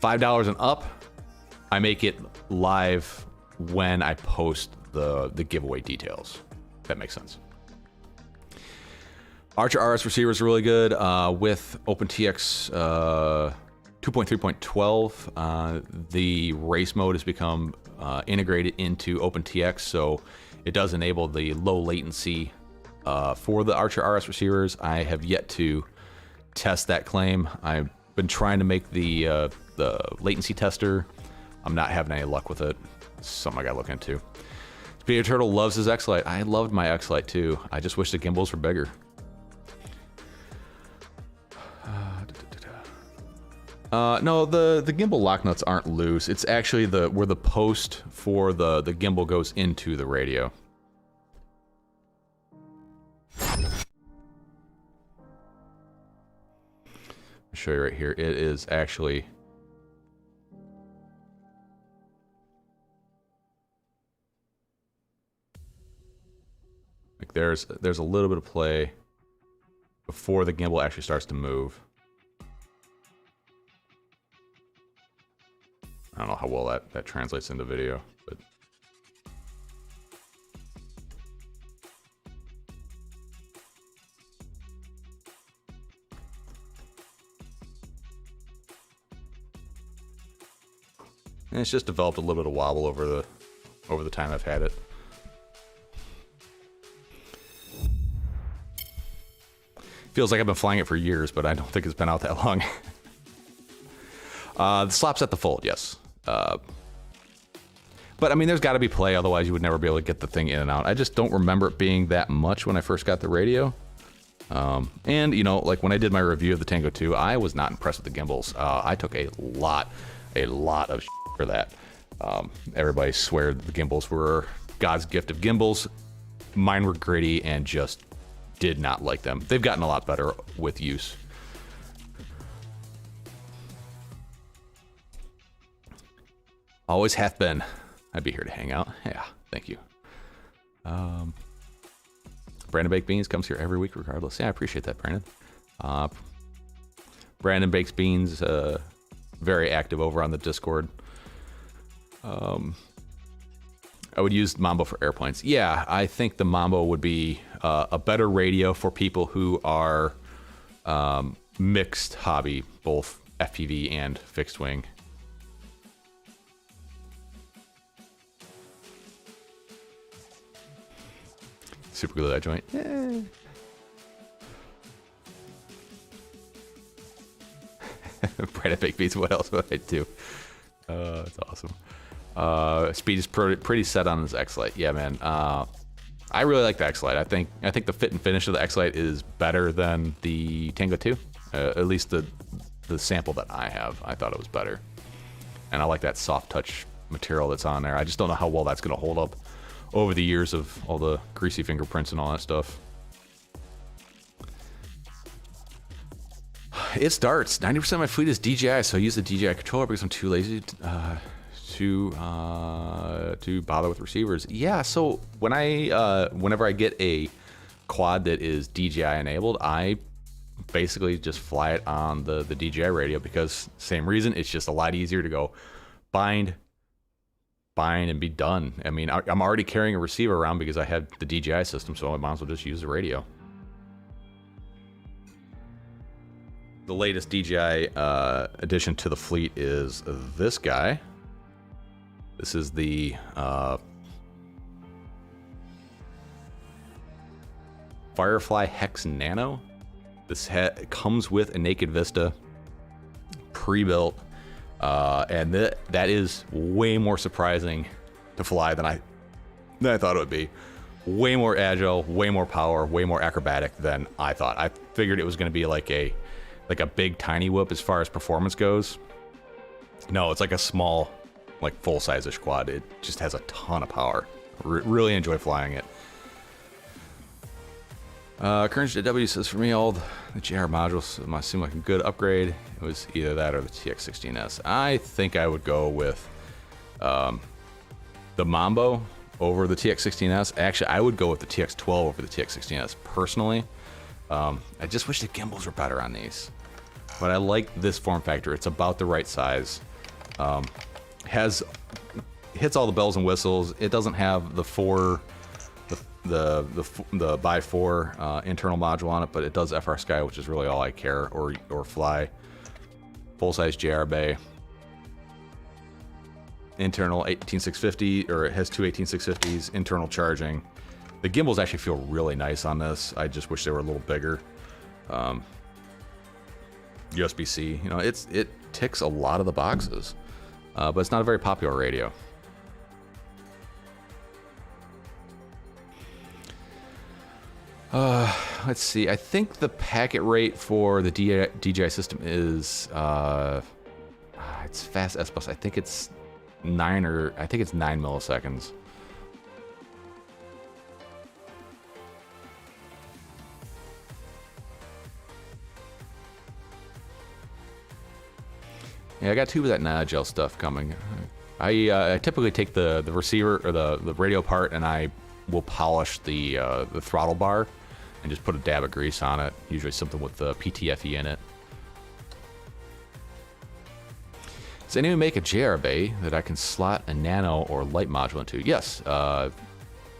$5 and up, I make it live when I post the giveaway details. If that makes sense. Archer RS receiver is really good with OpenTX 2.3.12. The race mode has become integrated into OpenTX, so it does enable the low latency for the Archer RS receivers. I have yet to test that claim. I've been trying to make the latency tester. I'm not having any luck with it. It's something I gotta look into. Speedy Turtle loves his X-Lite. I loved my X-Lite too. I just wish the gimbals were bigger. No, the gimbal lock nuts aren't loose. It's actually where the post for the gimbal goes into the radio. I'll show you right here. It is actually like there's a little bit of play before the gimbal actually starts to move. I don't know how well that translates into video, but And it's just developed a little bit of wobble over the time I've had it. Feels like I've been flying it for years, but I don't think it's been out that long. The slop's at the fold, yes. But I mean, there's got to be play, otherwise you would never be able to get the thing in and out. I just don't remember it being that much when I first got the radio. And you know, like when I did my review of the Tango 2, I was not impressed with the gimbals. I took a lot of shit for that. Everybody swear the gimbals were God's gift of gimbals. Mine were gritty and just did not like them. They've gotten a lot better with use. Always hath been. I'd be here to hang out. Yeah, thank you. Brandon Baked Beans comes here every week regardless. Yeah, I appreciate that, Brandon. Brandon Bakes Beans, very active over on the Discord. I would use MAMBO for airplanes. Yeah, I think the MAMBO would be a better radio for people who are mixed hobby, both FPV and fixed wing. Super glue that joint. Yeah. Brandon Baked Beans, what else would I do? That's awesome. Speed is pretty set on this X-Lite. Yeah, man. I really like the X-Lite. I think the fit and finish of the X-Lite is better than the Tango 2. At least the sample that I have, I thought it was better. And I like that soft touch material that's on there. I just don't know how well that's going to hold up over the years of all the greasy fingerprints and all that stuff. It starts. 90% of my fleet is DJI, so I use the DJI controller because I'm too lazy to bother with receivers. Yeah, so when whenever I get a quad that is DJI enabled, I basically just fly it on the DJI radio because same reason, it's just a lot easier to go bind and be done. I mean, I'm already carrying a receiver around because I have the DJI system, so I might as well just use the radio. The latest DJI addition to the fleet is this guy. This is the Firefly Hex Nano. This comes with a naked Vista pre-built, and that is way more surprising to fly than I thought it would be. Way more agile, way more power, way more acrobatic than I thought. I figured it was going to be like a big tiny whoop as far as performance goes. No, it's like a small, like full-size-ish quad. It just has a ton of power. Really enjoy flying it. Current JW says, for me, all the JR modules must seem like a good upgrade. It was either that or the TX16S. I think I would go with the MAMBO over the TX16S. Actually, I would go with the TX12 over the TX16S personally. I just wish the gimbals were better on these. But I like this form factor. It's about the right size. Hits all the bells and whistles. It doesn't have the by 4 internal module on it, but it does FR Sky, which is really all I care or fly. Full size JR bay. Internal 18650, or it has two 18650s. Internal charging. The gimbals actually feel really nice on this. I just wish they were a little bigger. USB-C, you know, it ticks a lot of the boxes, but it's not a very popular radio. Let's see. I think the packet rate for the DJI system is it's fast S bus. I think it's 9 milliseconds. Yeah, I got tube of that Nano-Gel stuff coming. I typically take the receiver or the radio part and I will polish the throttle bar and just put a dab of grease on it. Usually something with the PTFE in it. Does anyone make a JR bay that I can slot a nano or light module into? Yes,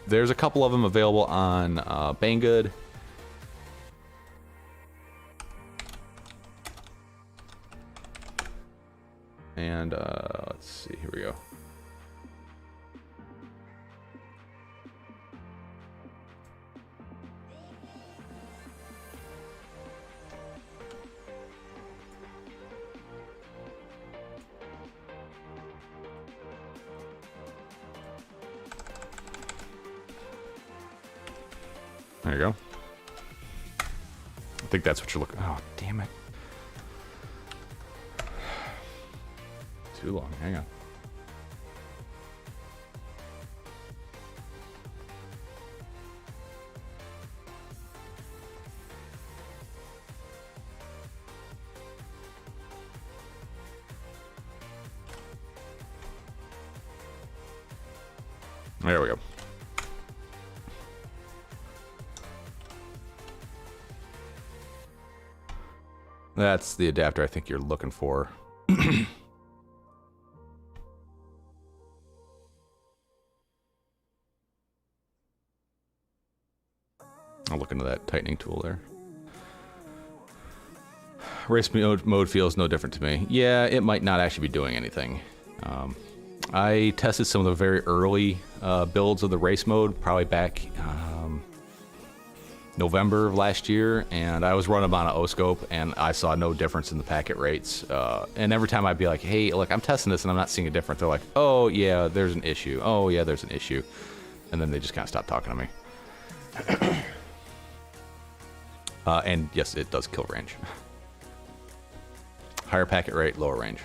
there's a couple of them available on Banggood. And let's see, here we go. There you go. I think that's what you're looking. Oh, damn it. Too long. Hang on. There we go. That's the adapter I think you're looking for. I'll look into that tightening tool there. Race mode feels no different to me. Yeah, it might not actually be doing anything. I tested some of the very early builds of the race mode, probably back November of last year, and I was running on an O-scope, and I saw no difference in the packet rates. And every time I'd be like, hey, look, I'm testing this, and I'm not seeing a difference. They're like, oh, yeah, there's an issue. Oh, yeah, there's an issue. And then they just kind of stopped talking to me. And yes, it does kill range. Higher packet rate, lower range.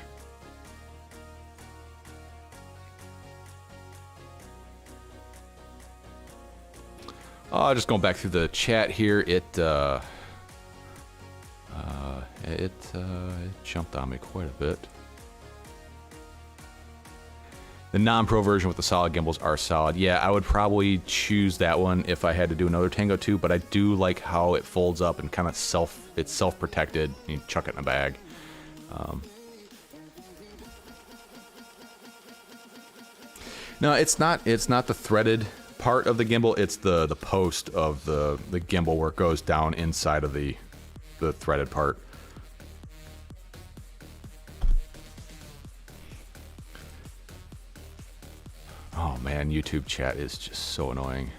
Just going back through the chat here, it jumped on me quite a bit. The non-pro version with the solid gimbals are solid. Yeah, I would probably choose that one if I had to do another Tango 2, but I do like how it folds up and kind of it's self-protected. You chuck it in a bag. No, it's not the threaded part of the gimbal, it's the post of the gimbal where it goes down inside of the threaded part. Oh man, YouTube chat is just so annoying.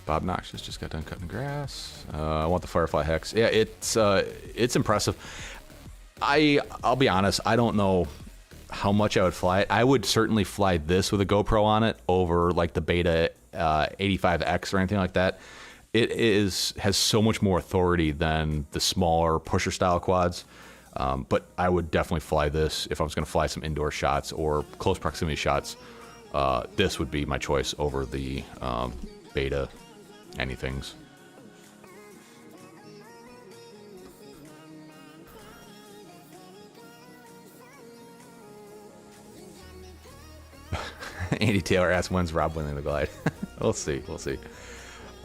Bob Noxious just got done cutting grass. I want the Firefly Hex. Yeah, it's impressive. I'll be honest, I don't know how much I would fly it. I would certainly fly this with a GoPro on it over like the Beta 85X or anything like that. It has so much more authority than the smaller pusher style quads. But I would definitely fly this if I was going to fly some indoor shots or close proximity shots. This would be my choice over the Beta anythings. Andy Taylor asks, when's Rob winning the Glide? We'll see.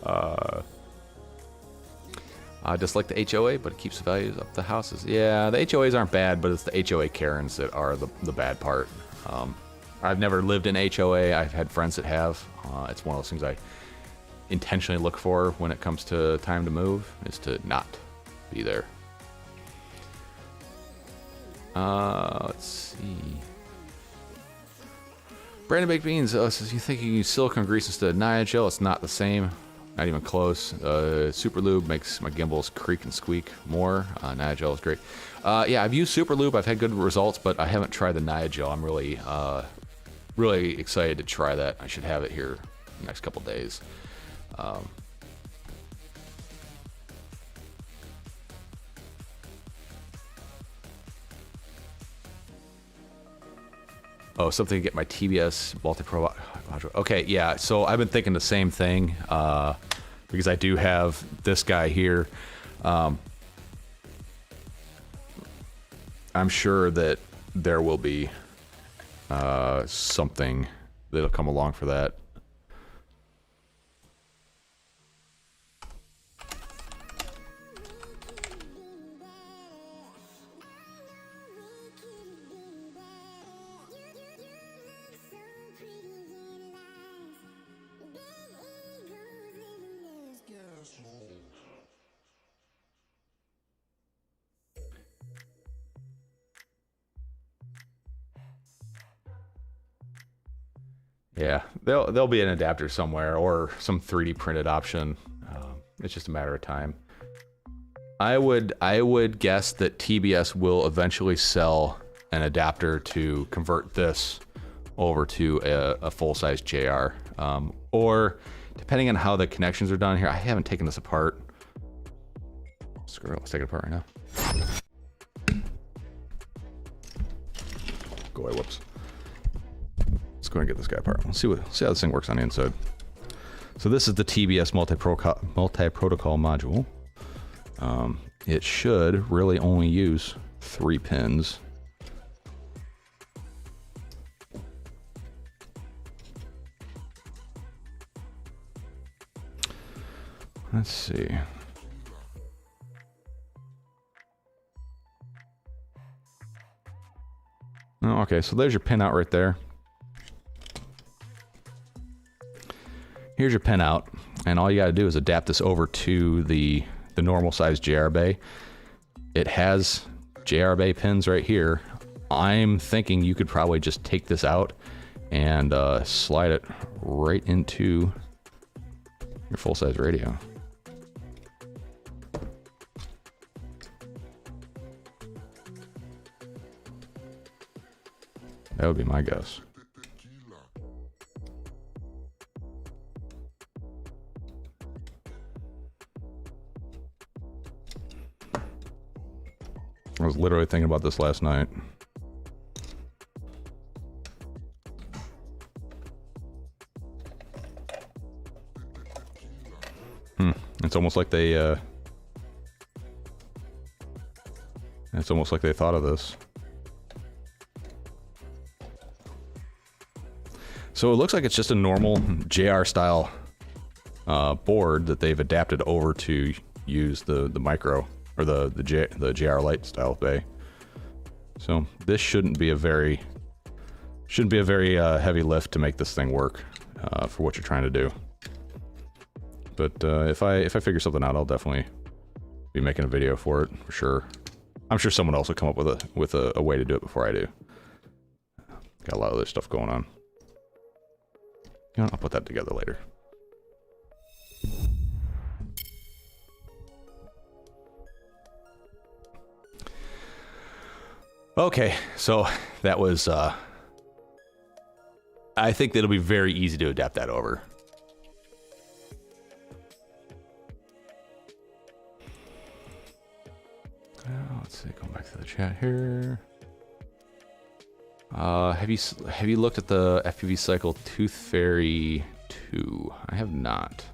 I just like the HOA, but it keeps the values up the houses. Yeah, the HOAs aren't bad, but it's the HOA Karens that are the bad part. I've never lived in HOA. I've had friends that have. It's one of those things I intentionally look for when it comes to time to move, is to not be there. Let's see. Brandon Baked Beans says, you think you use silicone grease instead of Nia gel? It's not the same. Not even close. Super Lube makes my gimbals creak and squeak more. Nia gel is great. Yeah, I've used Super Lube. I've had good results, but I haven't tried the Nia gel. I'm really, really excited to try that. I should have it here the next couple days. Oh, something to get my TBS multi-pro module. Okay, yeah, so I've been thinking the same thing because I do have this guy here. I'm sure that there will be something that'll come along for that. Yeah, there'll be an adapter somewhere or some 3D printed option. It's just a matter of time. I would guess that TBS will eventually sell an adapter to convert this over to a full-size JR. Or depending on how the connections are done here, I haven't taken this apart. Screw it, let's take it apart right now. Go away, whoops. Let's go ahead and get this guy apart. Let's see how this thing works on the inside. So this is the TBS multi-protocol module. It should really only use 3 pins. Let's see. Oh, okay, so there's your pin out right there. Here's your pin out, and all you got to do is adapt this over to the normal size JR bay. It has JR bay pins right here. I'm thinking you could probably just take this out and slide it right into your full-size radio. That would be my guess. I was literally thinking about this last night. It's almost like they thought of this. So it looks like it's just a normal JR style board that they've adapted over to use the micro or the JR Lite style bay. So this shouldn't be a very heavy lift to make this thing work for what you're trying to do. But if I figure something out, I'll definitely be making a video for it for sure. I'm sure someone else will come up with a way to do it before I do. Got a lot of other stuff going on. You know, I'll put that together later. Okay, so that was, I think it'll be very easy to adapt that over. Let's see, go back to the chat here. Have you looked at the FPV Cycle Tooth Fairy 2? I have not.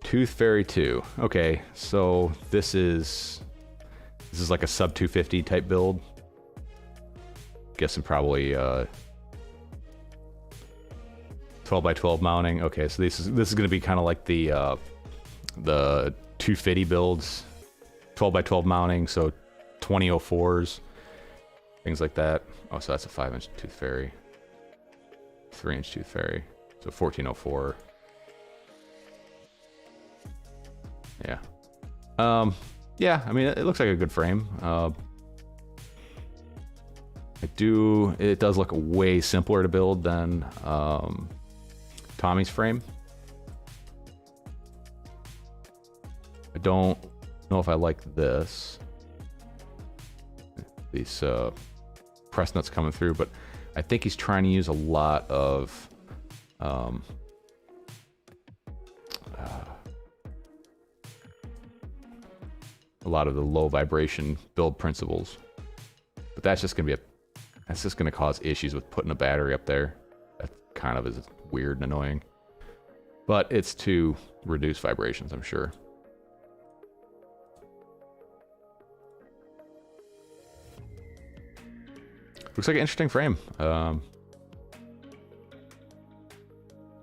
Tooth Fairy 2. Okay, so this is like a sub 250 type build. Guessing probably 12 by 12 mounting. Okay, so this is going to be kind of like the 250 builds. 12 by 12 mounting, so 2004s, things like that. Oh, so that's a 5-inch Tooth Fairy, 3-inch Tooth Fairy, so 1404. Yeah. Yeah, I mean, it looks like a good frame. It does look way simpler to build than Tommy's frame. I don't know if I like this. These press nuts coming through, but I think he's trying to use a lot of the low vibration build principles. But that's just gonna cause issues with putting a battery up there. That kind of is weird and annoying. But it's to reduce vibrations, I'm sure. Looks like an interesting frame.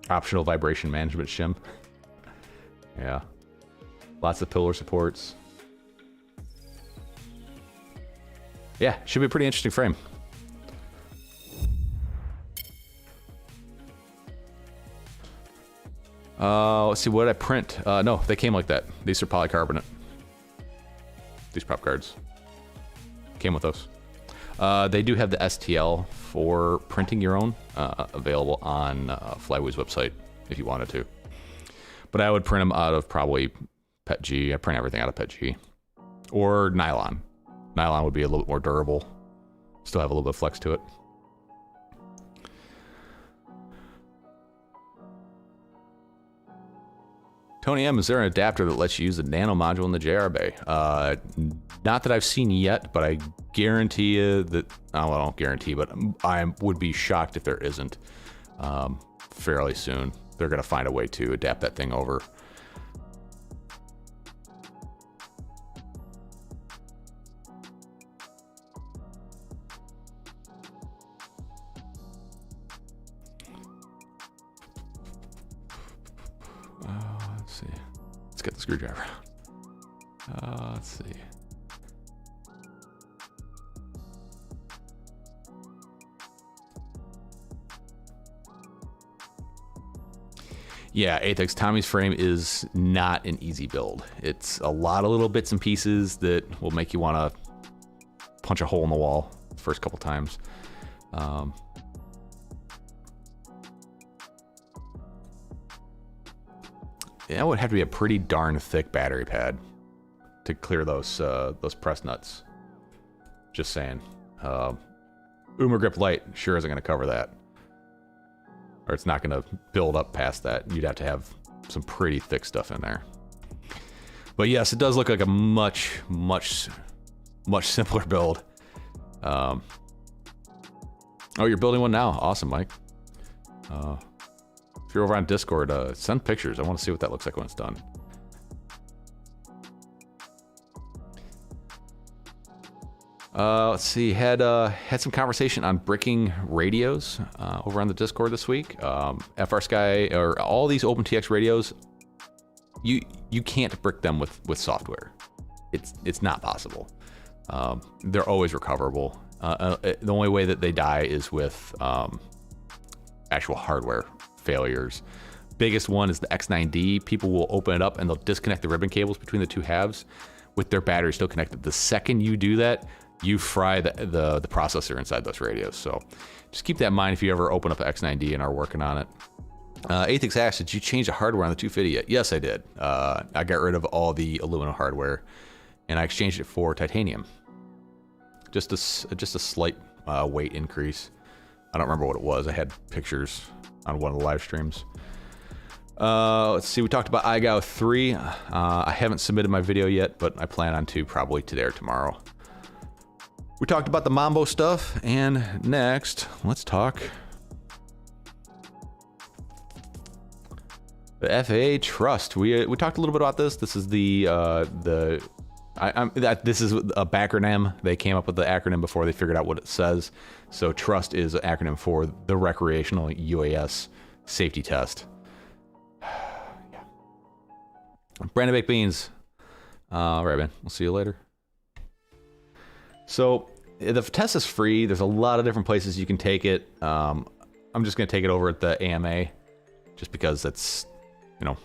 Optional vibration management shim. Yeah. Lots of pillar supports. Yeah, should be a pretty interesting frame. Let's see, what did I print? No, they came like that. These are polycarbonate. These prop cards came with those. They do have the STL for printing your own available on Flyway's website if you wanted to. But I would print them out of probably PETG. I print everything out of PETG. Or nylon. Nylon would be a little bit more durable. Still have a little bit of flex to it. Tony M, is there an adapter that lets you use the nano module in the JR Bay? Not that I've seen yet, but I guarantee you that, well, I don't guarantee, but I would be shocked if there isn't fairly soon. They're going to find a way to adapt that thing over. Let's see. Let's get the screwdriver. Let's see. Yeah, Athex, Tommy's frame is not an easy build. It's a lot of little bits and pieces that will make you want to punch a hole in the wall the first couple times. That would have to be a pretty darn thick battery pad to clear those press nuts. Just saying. Uber Grip Lite sure isn't going to cover that. Or it's not going to build up past that. You'd have to have some pretty thick stuff in there. But yes, it does look like a much simpler build. Oh, you're building one now. Awesome, Mike. If you're over on Discord, send pictures. I want to see what that looks like when it's done. Let's see. Had some conversation on bricking radios over on the Discord this week. FR Sky or all these OpenTX radios, you can't brick them with software. It's not possible. They're always recoverable. The only way that they die is with actual hardware failures. Biggest one is the X9D. People will open it up and they'll disconnect the ribbon cables between the two halves with their battery still connected. The second you do that, you fry the processor inside those radios. So just keep that in mind if you ever open up the X9D and are working on it. Athex asks, did you change the hardware on the 250 yet? Yes, I did. I got rid of all the aluminum hardware and I exchanged it for titanium. Just a slight weight increase. I don't remember what it was. I had pictures on one of the live streams. Let's see, we talked about iGao 3. I haven't submitted my video yet, but I plan on to probably today or tomorrow. We talked about the MAMBO stuff, and next, let's talk the FAA trust. We talked a little bit about this. This is this is a backronym. They came up with the acronym before they figured out what it says. So trust is an acronym for the recreational UAS safety test. Yeah. Brandon Baked Beans. All right, man. We'll see you later. So the test is free. There's a lot of different places you can take it. I'm just going to take it over at the AMA just because that's, why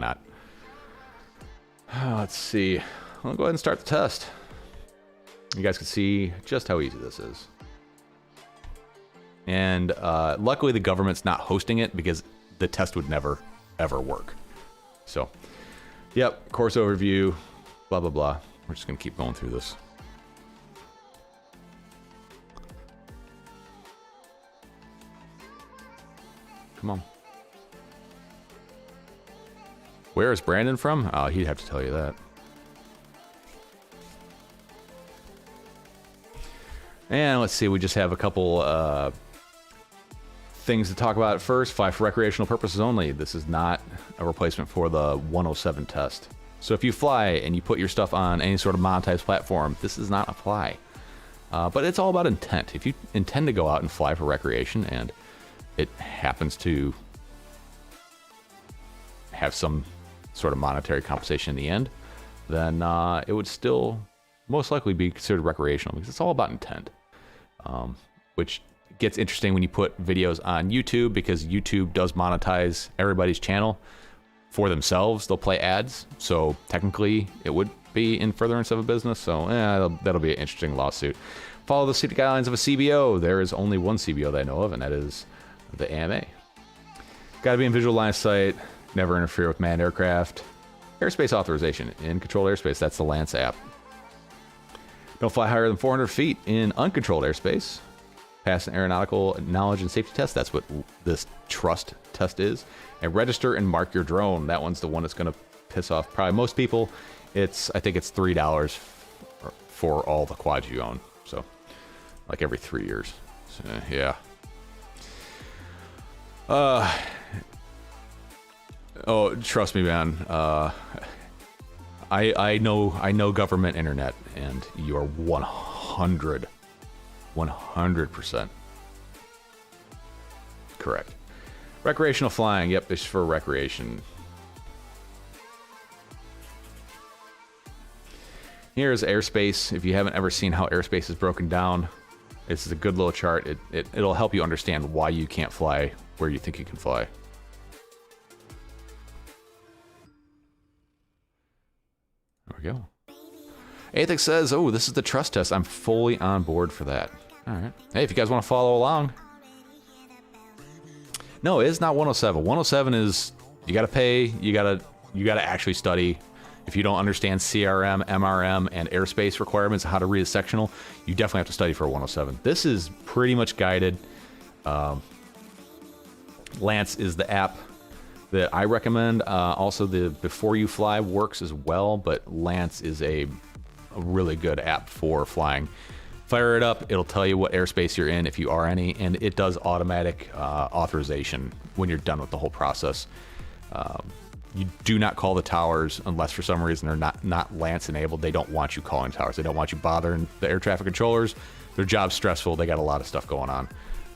not? Let's see. I'll go ahead and start the test. You guys can see just how easy this is. And luckily the government's not hosting it because the test would never, ever work. So, yep, course overview, blah, blah, blah. We're just going to keep going through this. Come on. Where is Brandon from? Oh, he'd have to tell you that. And let's see, we just have a couple things to talk about first. Fly for recreational purposes only. This is not a replacement for the 107 test. So if you fly and you put your stuff on any sort of monetized platform, this does not apply. But it's all about intent. If you intend to go out and fly for recreation and it happens to have some sort of monetary compensation in the end, then it would still most likely be considered recreational because it's all about intent. Which gets interesting when you put videos on YouTube because YouTube does monetize everybody's channel for themselves. They'll play ads, so technically it would be in furtherance of a business. So that'll be an interesting lawsuit. Follow the safety guidelines of a CBO. There is only one CBO that I know of, and that is the AMA. Got to be in visual line of sight. Never interfere with manned aircraft. Airspace authorization in controlled airspace. That's the Lance app. Don't fly higher than 400 feet in uncontrolled airspace. Pass an aeronautical knowledge and safety test. That's what this trust test is. And register and mark your drone. That one's the one that's going to piss off probably most people. I think it's $3 for all the quads you own. So, like every 3 years. So, yeah. Oh, trust me, man. I know government internet, and you are 100% correct. Recreational flying. Yep, it's for recreation. Here's airspace. If you haven't ever seen how airspace is broken down, this is a good little chart. It'll help you understand why you can't fly where you think you can fly. There we go. Athix says, oh, this is the trust test. I'm fully on board for that. All right. Hey, if you guys want to follow along. No, it's not 107. 107 is, you got to pay, you got to actually study. If you don't understand CRM, MRM, and airspace requirements, how to read a sectional, you definitely have to study for a 107. This is pretty much guided. Lance is the app that I recommend. Also, the Before You Fly works as well, but Lance is a really good app for flying. Fire it up, it'll tell you what airspace you're in, if you are any, and it does automatic authorization when you're done with the whole process. You do not call the towers unless for some reason they're not Lance enabled. They don't want you calling towers. They don't want you bothering the air traffic controllers. Their job's stressful. They got a lot of stuff going on.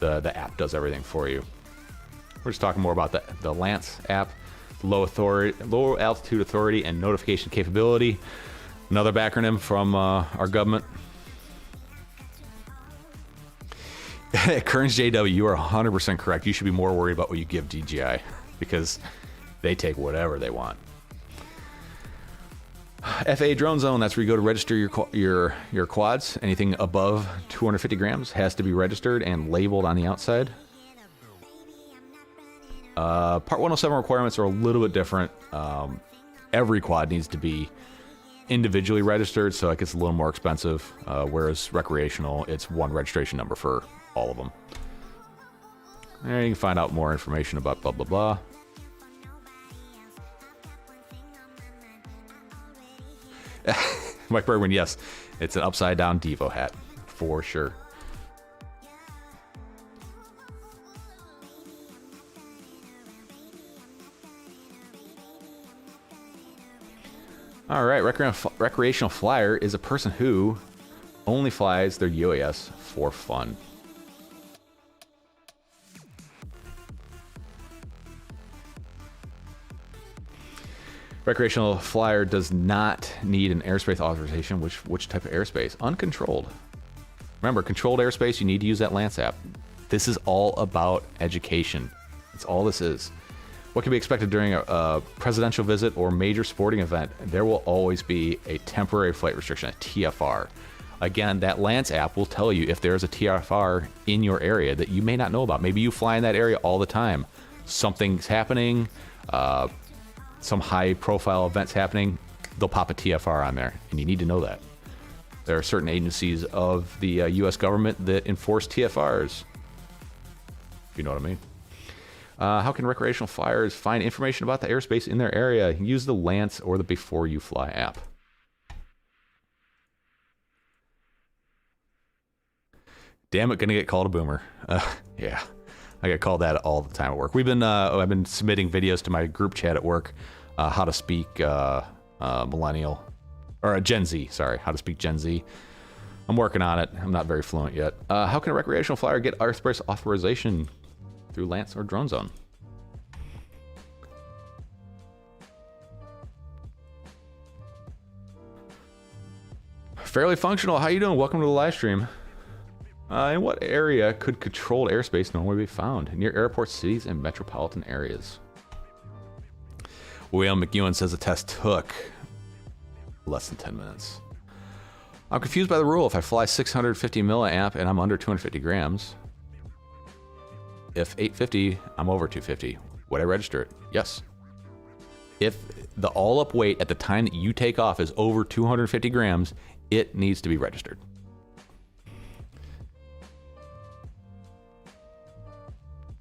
The app does everything for you. We're just talking more about the Lance app, low altitude authority and notification capability. Another acronym from our government. Kearns JW, you are 100% correct. You should be more worried about what you give DJI because they take whatever they want. FAA drone zone, that's where you go to register your quads. Anything above 250 grams has to be registered and labeled on the outside. Part 107 requirements are a little bit different. Every quad needs to be individually registered, so it gets a little more expensive, whereas recreational, it's one registration number for all of them. There you can find out more information about blah, blah, blah. Mike Bergman, yes, it's an upside down Devo hat for sure. All right, recreational flyer is a person who only flies their UAS for fun. Recreational flyer does not need an airspace authorization. Which type of airspace? Uncontrolled. Remember, controlled airspace, you need to use that Lance app. This is all about education. That's all this is. What can be expected during a presidential visit or major sporting event? There will always be a temporary flight restriction, a TFR. Again, that Lance app will tell you if there's a TFR in your area that you may not know about. Maybe you fly in that area all the time. Something's happening, some high profile events happening, they'll pop a TFR on there, and you need to know that. There are certain agencies of the US government that enforce TFRs, if you know what I mean. How can recreational flyers find information about the airspace in their area? Use the Lance or the Before You Fly app. Damn it, gonna get called a boomer. Yeah, I get called that all the time at work. I've been submitting videos to my group chat at work, how to speak millennial, or Gen Z, sorry, how to speak Gen Z. I'm working on it. I'm not very fluent yet. How can a recreational flyer get airspace authorization through Lance or Drone Zone? Fairly functional. How you doing? Welcome to the live stream. In what area could controlled airspace normally be found? Near airport cities and metropolitan areas. William McEwen says the test took less than 10 minutes. I'm confused by the rule. If I fly 650 milliamp and I'm under 250 grams, if 850, I'm over 250. Would I register it? Yes. If the all-up weight at the time that you take off is over 250 grams, it needs to be registered.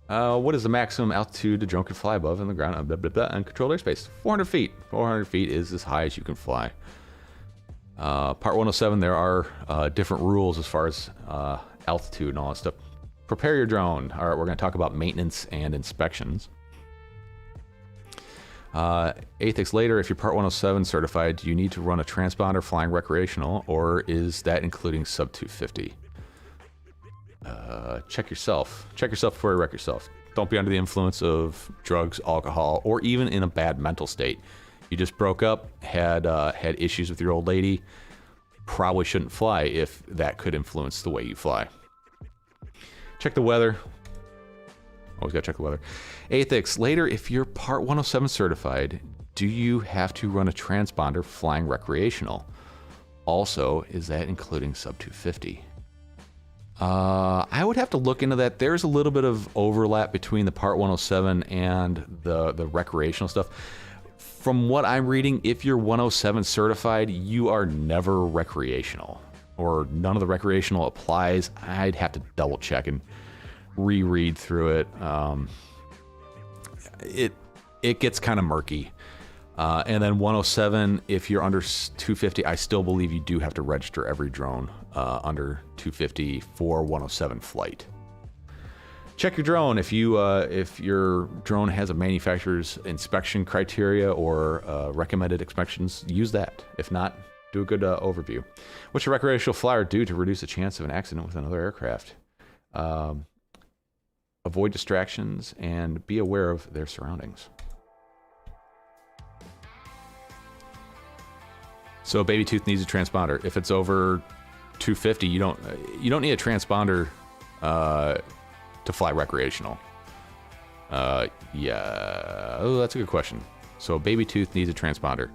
What is the maximum altitude a drone can fly above in the ground uncontrolled airspace? 400 feet. 400 feet is as high as you can fly. Part 107, there are different rules as far as altitude and all that stuff. Prepare your drone. All right, we're going to talk about maintenance and inspections. Ethics later, if you're Part 107 certified, do you need to run a transponder flying recreational, or is that including sub 250? Check yourself. Check yourself before you wreck yourself. Don't be under the influence of drugs, alcohol, or even in a bad mental state. You just broke up, had issues with your old lady. Probably shouldn't fly if that could influence the way you fly. Check the weather. Always gotta check the weather. Ethics later, if you're Part 107 certified, do you have to run a transponder flying recreational? Also, is that including sub 250? I would have to look into that. There's a little bit of overlap between the Part 107 and the recreational stuff. From what I'm reading, if you're 107 certified, you are never recreational, or none of the recreational applies. I'd have to double check and reread through it. It gets kind of murky. And then 107, if you're under 250, I still believe you do have to register every drone under 250 for 107 flight. Check your drone. If your drone has a manufacturer's inspection criteria or recommended inspections, use that. If not, do a good overview. What should a recreational flyer do to reduce the chance of an accident with another aircraft? Avoid distractions and be aware of their surroundings. So Baby Tooth needs a transponder. If it's over 250, you don't need a transponder to fly recreational. Yeah. Oh, that's a good question. So Baby Tooth needs a transponder.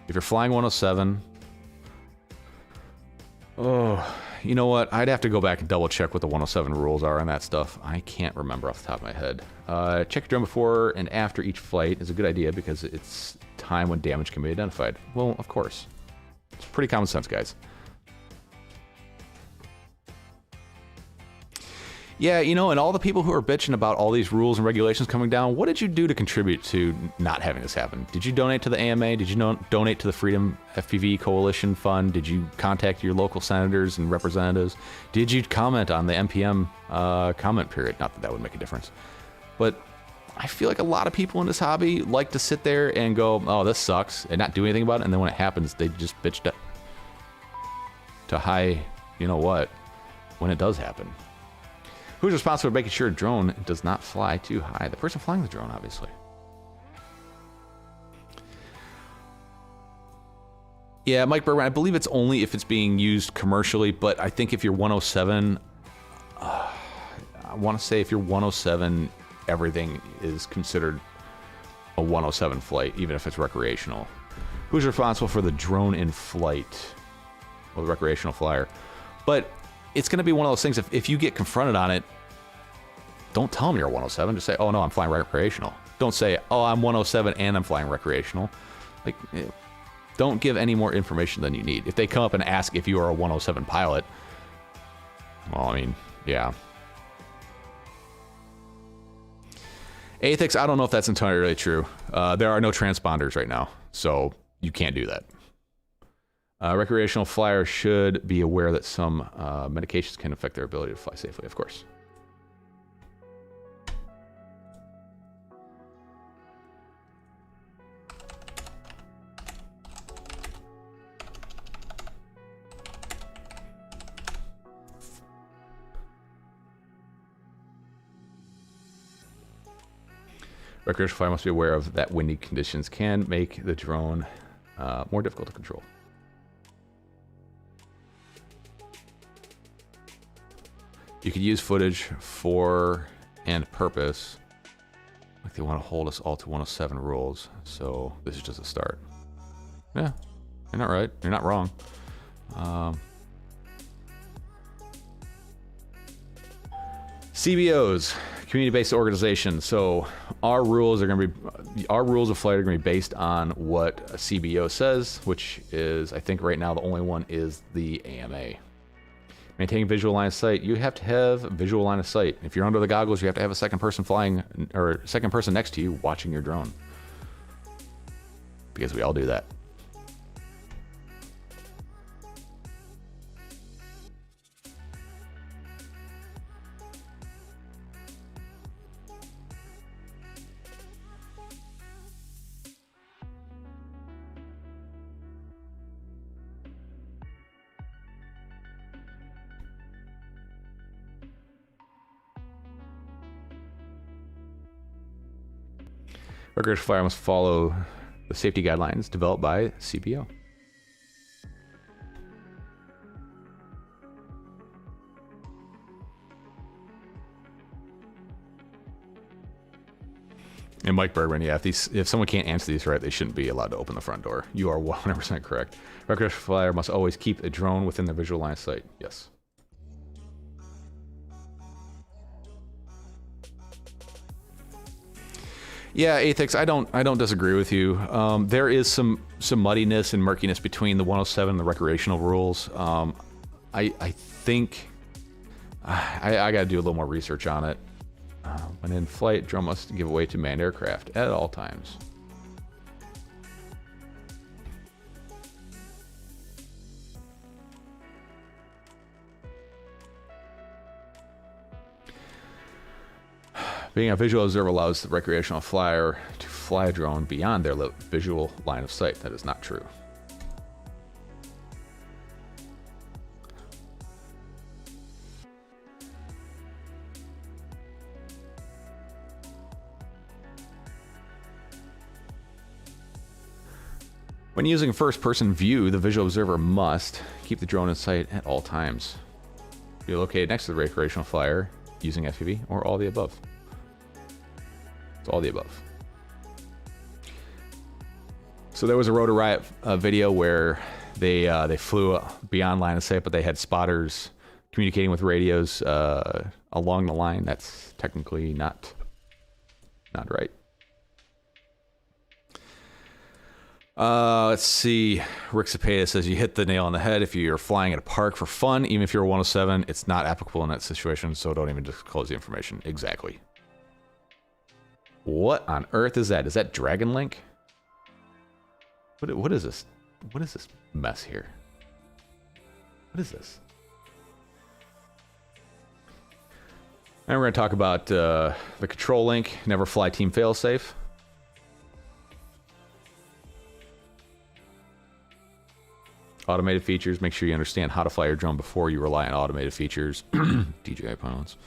If you're flying 107, oh, you know what? I'd have to go back and double check what the 107 rules are on that stuff. I can't remember off the top of my head. Check your drone before and after each flight is a good idea because it's time when damage can be identified. Well, of course. It's pretty common sense, guys. Yeah, you know, and all the people who are bitching about all these rules and regulations coming down, what did you do to contribute to not having this happen? Did you donate to the AMA? Did you donate to the Freedom FPV Coalition Fund? Did you contact your local senators and representatives? Did you comment on the NPM comment period? Not that that would make a difference. But I feel like a lot of people in this hobby like to sit there and go, oh, this sucks, and not do anything about it. And then when it happens, they just bitch to high, you know what, when it does happen. Who's responsible for making sure a drone does not fly too high? The person flying the drone, obviously. Yeah, Mike Bergman, I believe it's only if it's being used commercially, but I think if you're 107, I want to say if you're 107, everything is considered a 107 flight, even if it's recreational. Who's responsible for the drone in flight? Well, the recreational flyer. But it's going to be one of those things, if you get confronted on it, don't tell them you're 107. Just say, oh, no, I'm flying recreational. Don't say, oh, I'm 107 and I'm flying recreational. Like, don't give any more information than you need. If they come up and ask if you are a 107 pilot, well, I mean, yeah. Ethics, I don't know if that's entirely true. There are no transponders right now, so you can't do that. Recreational flyers should be aware that some medications can affect their ability to fly safely, of course. Recreational flyer must be aware of that windy conditions can make the drone more difficult to control. You could use footage for and purpose. Like they want to hold us all to 107 rules, so this is just a start. Yeah, You're not right. You're not wrong. CBOs, community-based organizations. So our rules of flight are going to be based on what a CBO says, which is, I think right now the only one is the AMA. Maintaining visual line of sight. You have to have visual line of sight. If you're under the goggles, you have to have a second person flying, or second person next to you watching your drone. Because we all do that. Recreational flyer must follow the safety guidelines developed by CBO. And Mike Bergman, yeah, if someone can't answer these right, they shouldn't be allowed to open the front door. You are 100% correct. Recreational flyer must always keep a drone within the visual line of sight. Yes. Yeah, Athex, I don't disagree with you. There is some muddiness and murkiness between the 107 and the recreational rules. I think I got to do a little more research on it. When in flight, drone must give way to manned aircraft at all times. Being a visual observer allows the recreational flyer to fly a drone beyond their visual line of sight. That is not true. When using first-person view, the visual observer must keep the drone in sight at all times. Be located next to the recreational flyer using FPV, or all the above. All the above. So there was a Rotor Riot video where they flew beyond line of sight, but they had spotters communicating with radios along the line. That's technically not right. Let's see. Rick Cepeda says you hit the nail on the head. If you're flying at a park for fun, even if you're a 107, it's not applicable in that situation. So don't even disclose the information. Exactly. What on earth is that? Is that Dragon Link? What is this? What is this mess here? What is this? And we're going to talk about the control link, never fly team failsafe. Automated features, make sure you understand how to fly your drone before you rely on automated features. DJI pilots.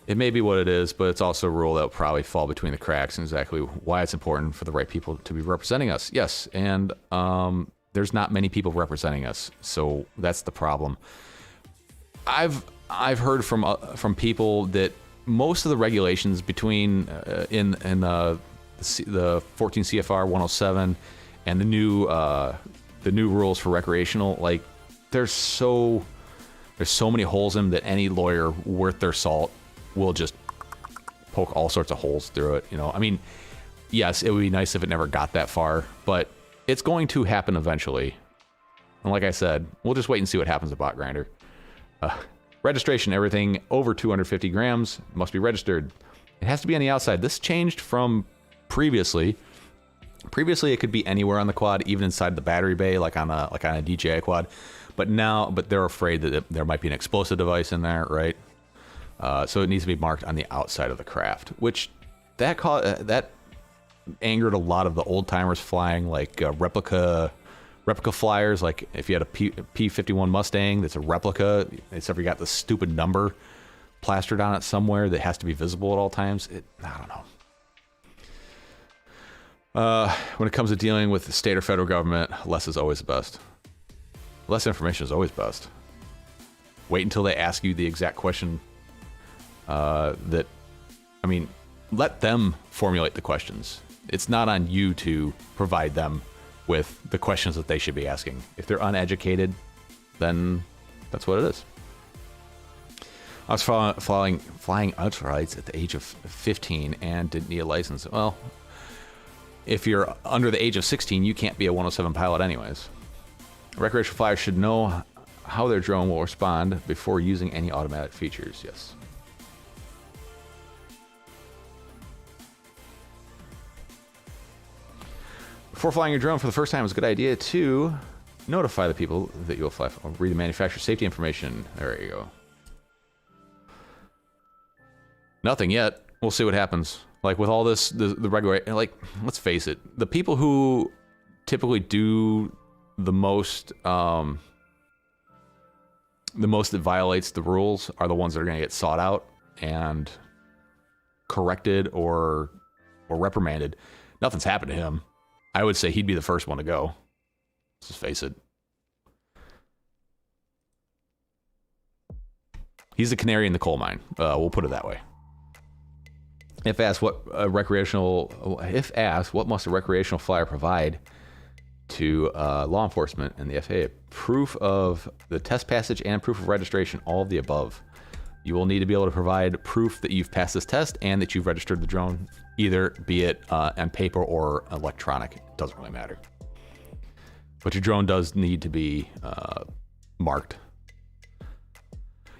It may be what it is, but it's also a rule that will probably fall between the cracks, and exactly why it's important for the right people to be representing us. Yes, and there's not many people representing us, so that's the problem. I've heard from people that most of the regulations between in the 14 CFR 107 and the new rules for recreational, like there's so many holes in them that any lawyer worth their salt will just poke all sorts of holes through it. You know, I mean, yes, it would be nice if it never got that far, but it's going to happen eventually. And like I said, we'll just wait and see what happens with Bot Grinder. Registration, everything over 250 grams must be registered. It has to be on the outside. This changed from previously. Previously, it could be anywhere on the quad, even inside the battery bay, like on a DJI quad. But they're afraid that there might be an explosive device in there, right? So it needs to be marked on the outside of the craft, which that angered a lot of the old timers flying like replica flyers. Like if you had a P-51 Mustang that's a replica, except for you got the stupid number plastered on it somewhere that has to be visible at all times. I don't know. When it comes to dealing with the state or federal government, less is always the best. Less information is always best. Wait until they ask you the exact question. Let them formulate the questions. it's not on you to provide them with the questions that they should be asking. If they're uneducated, then that's what it is. I was flying ultralights at the age of 15 and didn't need a license. Well, if you're under the age of 16, you can't be a 107 pilot anyways. Recreational flyers should know how their drone will respond before using any automatic features. Yes. Before flying your drone for the first time, it's a good idea to notify the people that you'll fly for. Read the manufacturer's safety information. There you go. Nothing yet. We'll see what happens. Like with all this, the regular, like, let's face it, the people who typically do the most that violates the rules are the ones that are going to get sought out and corrected or reprimanded. Nothing's happened to him. I would say he'd be the first one to go. Let's just face it. He's the canary in the coal mine. We'll put it that way. If asked, what must a recreational flyer provide to law enforcement and the FAA? Proof of the test passage and proof of registration, all of the above. You will need to be able to provide proof that you've passed this test and that you've registered the drone, either be it on paper or electronic. It doesn't really matter. But your drone does need to be marked.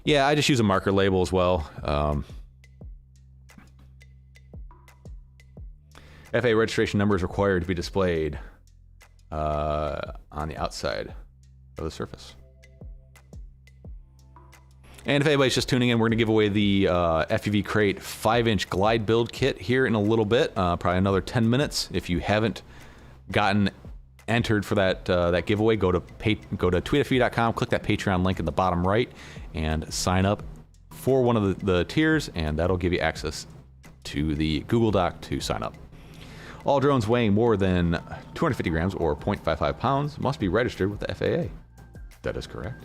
Yeah, I just use a marker label as well. FAA registration number is required to be displayed on the outside of the surface. And if anybody's just tuning in, we're going to give away the FUV Crate 5-inch glide build kit here in a little bit, probably another 10 minutes. If you haven't gotten entered for that giveaway, go to tweetfv.com, click that Patreon link in the bottom right, and sign up for one of the tiers, and that'll give you access to the Google Doc to sign up. All drones weighing more than 250 grams or 0.55 pounds must be registered with the FAA. That is correct.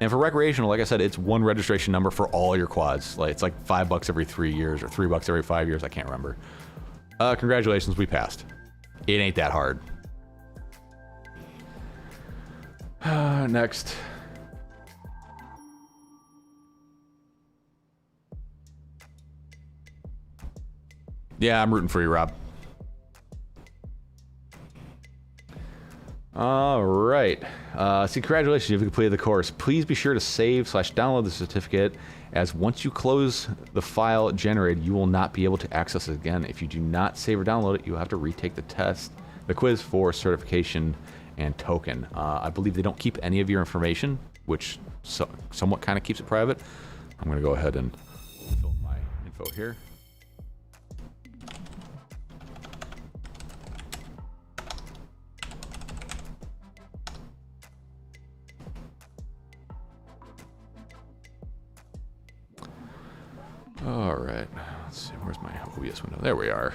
And for recreational, like I said, it's one registration number for all your quads. Like, it's like $5 every 3 years or $3 every 5 years. I can't remember. Congratulations, we passed. It ain't that hard. Next. Yeah, I'm rooting for you, Rob. All right. Congratulations, you've completed the course. Please be sure to save/download the certificate, as once you close the file generated, you will not be able to access it again. If you do not save or download it, you'll have to retake the quiz for certification and token. I believe they don't keep any of your information, which somewhat kind of keeps it private. I'm going to go ahead and fill my info here. All right, let's see, where's my OBS window? There we are.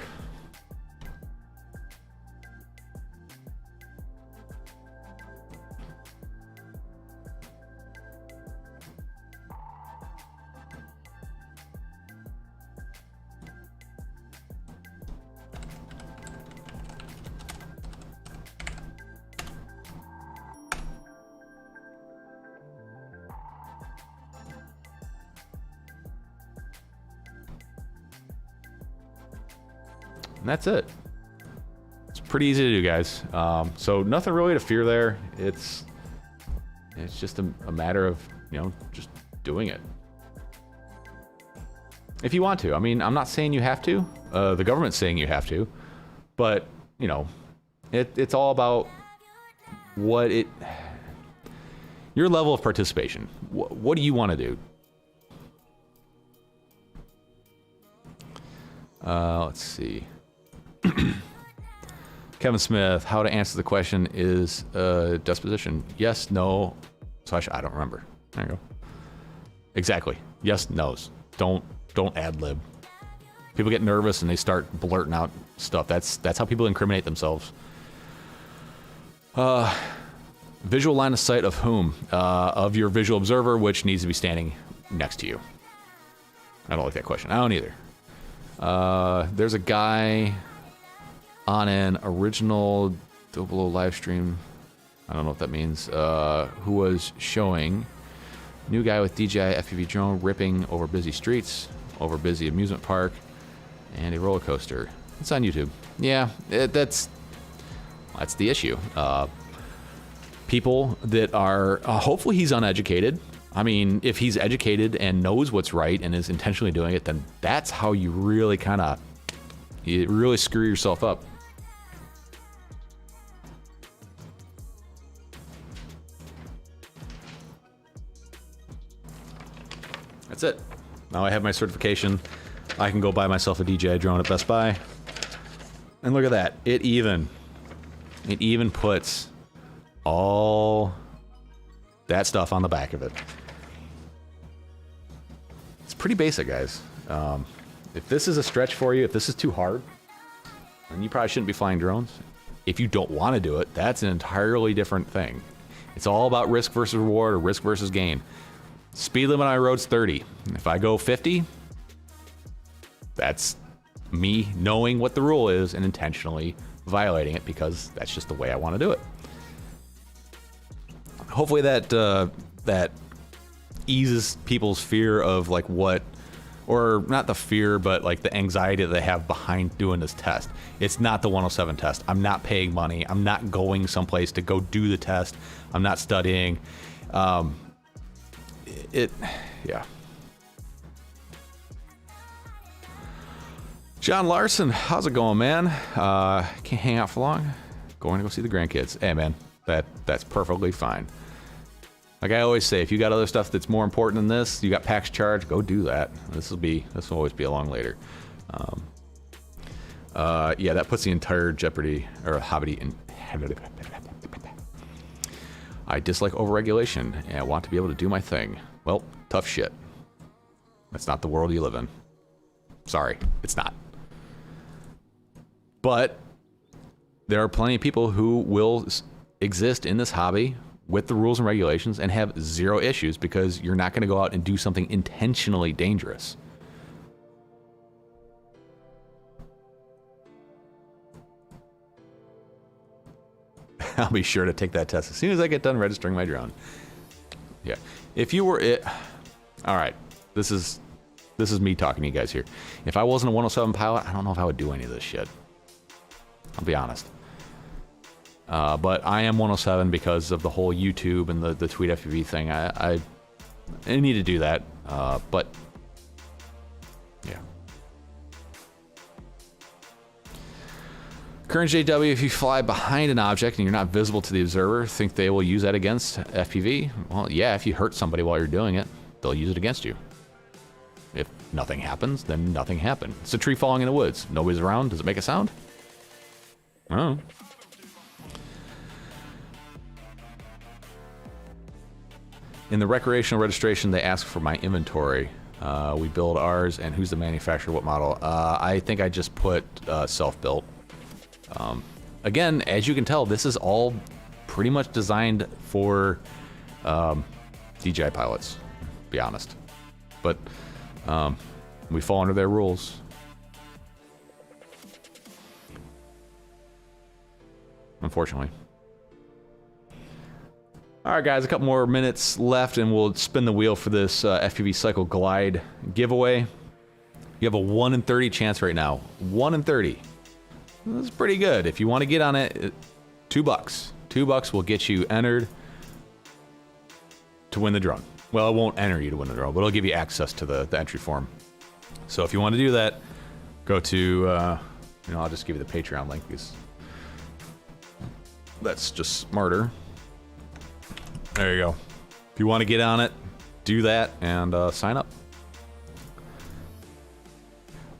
And that's it. It's pretty easy to do, guys. So nothing really to fear there. It's just a matter of, just doing it. If you want to. I mean, I'm not saying you have to. The government's saying you have to. But, it's all about your level of participation. What do you want to do? Let's see. Kevin Smith, how to answer the question is disposition. Yes, no, / I don't remember. There you go. Exactly. Yes, no's. Don't ad lib. People get nervous and they start blurting out stuff. That's how people incriminate themselves. Visual line of sight of whom? Of your visual observer, which needs to be standing next to you. I don't like that question. I don't either. There's a guy on an original Double live stream. I don't know what that means. Who was showing new guy with DJI FPV drone ripping over busy streets, over busy amusement park, and a roller coaster. It's on YouTube. Yeah, that's the issue. People that are hopefully he's uneducated. I mean, if he's educated and knows what's right and is intentionally doing it, then that's how you really really screw yourself up. That's it. Now I have my certification. I can go buy myself a DJI drone at Best Buy. And look at that. It even puts all that stuff on the back of it. It's pretty basic, guys. If this is a stretch for you, if this is too hard, then you probably shouldn't be flying drones. If you don't want to do it, that's an entirely different thing. It's all about risk versus reward or risk versus gain. Speed limit on my road's 30. If I go 50, that's me knowing what the rule is and intentionally violating it because that's just the way I want to do it. Hopefully that eases people's fear of like what, or not the fear, but like the anxiety that they have behind doing this test. It's not the 107 test. I'm not paying money. I'm not going someplace to go do the test. I'm not studying. Yeah. John Larson, how's it going, man? Can't hang out for long. Going to go see the grandkids. Hey, man, that's perfectly fine. Like I always say, if you got other stuff that's more important than this, you got PAX charge, go do that. This will always be along later. Yeah, that puts the entire Jeopardy or Hobby in. I dislike overregulation and I want to be able to do my thing. Well, tough shit. That's not the world you live in. Sorry, it's not. But there are plenty of people who will exist in this hobby with the rules and regulations and have zero issues because you're not going to go out and do something intentionally dangerous. I'll be sure to take that test as soon as I get done registering my drone. Yeah. If you were it, all right. This is me talking to you guys here. If I wasn't a 107 pilot, I don't know if I would do any of this shit. I'll be honest. But I am 107 because of the whole YouTube and the Tweet FPV thing. I need to do that. But yeah. Current JW, if you fly behind an object and you're not visible to the observer, think they will use that against FPV? Well, yeah, if you hurt somebody while you're doing it, they'll use it against you. If nothing happens, then nothing happened. It's a tree falling in the woods. Nobody's around. Does it make a sound? I don't know. In the recreational registration, they ask for my inventory. We build ours, and who's the manufacturer, what model? I think I just put self-built. Again, as you can tell, this is all pretty much designed for DJI pilots, to be honest. But we fall under their rules. Unfortunately. All right, guys, a couple more minutes left, and we'll spin the wheel for this FPV Cycle Glide giveaway. You have a 1 in 30 chance right now. 1 in 30. That's pretty good. If you want to get on it, $2. $2 will get you entered to win the drone. Well, it won't enter you to win the drone, but it'll give you access to the entry form. So if you want to do that, go to, I'll just give you the Patreon link because that's just smarter. There you go. If you want to get on it, do that and sign up.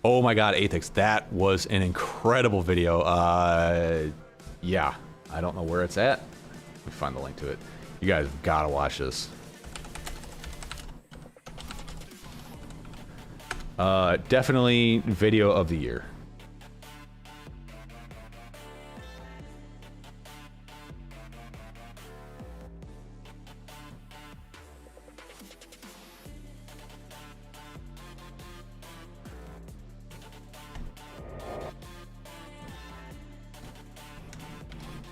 Oh my God, Athix, that was an incredible video. Yeah, I don't know where it's at. Let me find the link to it. You guys gotta watch this. Definitely video of the year.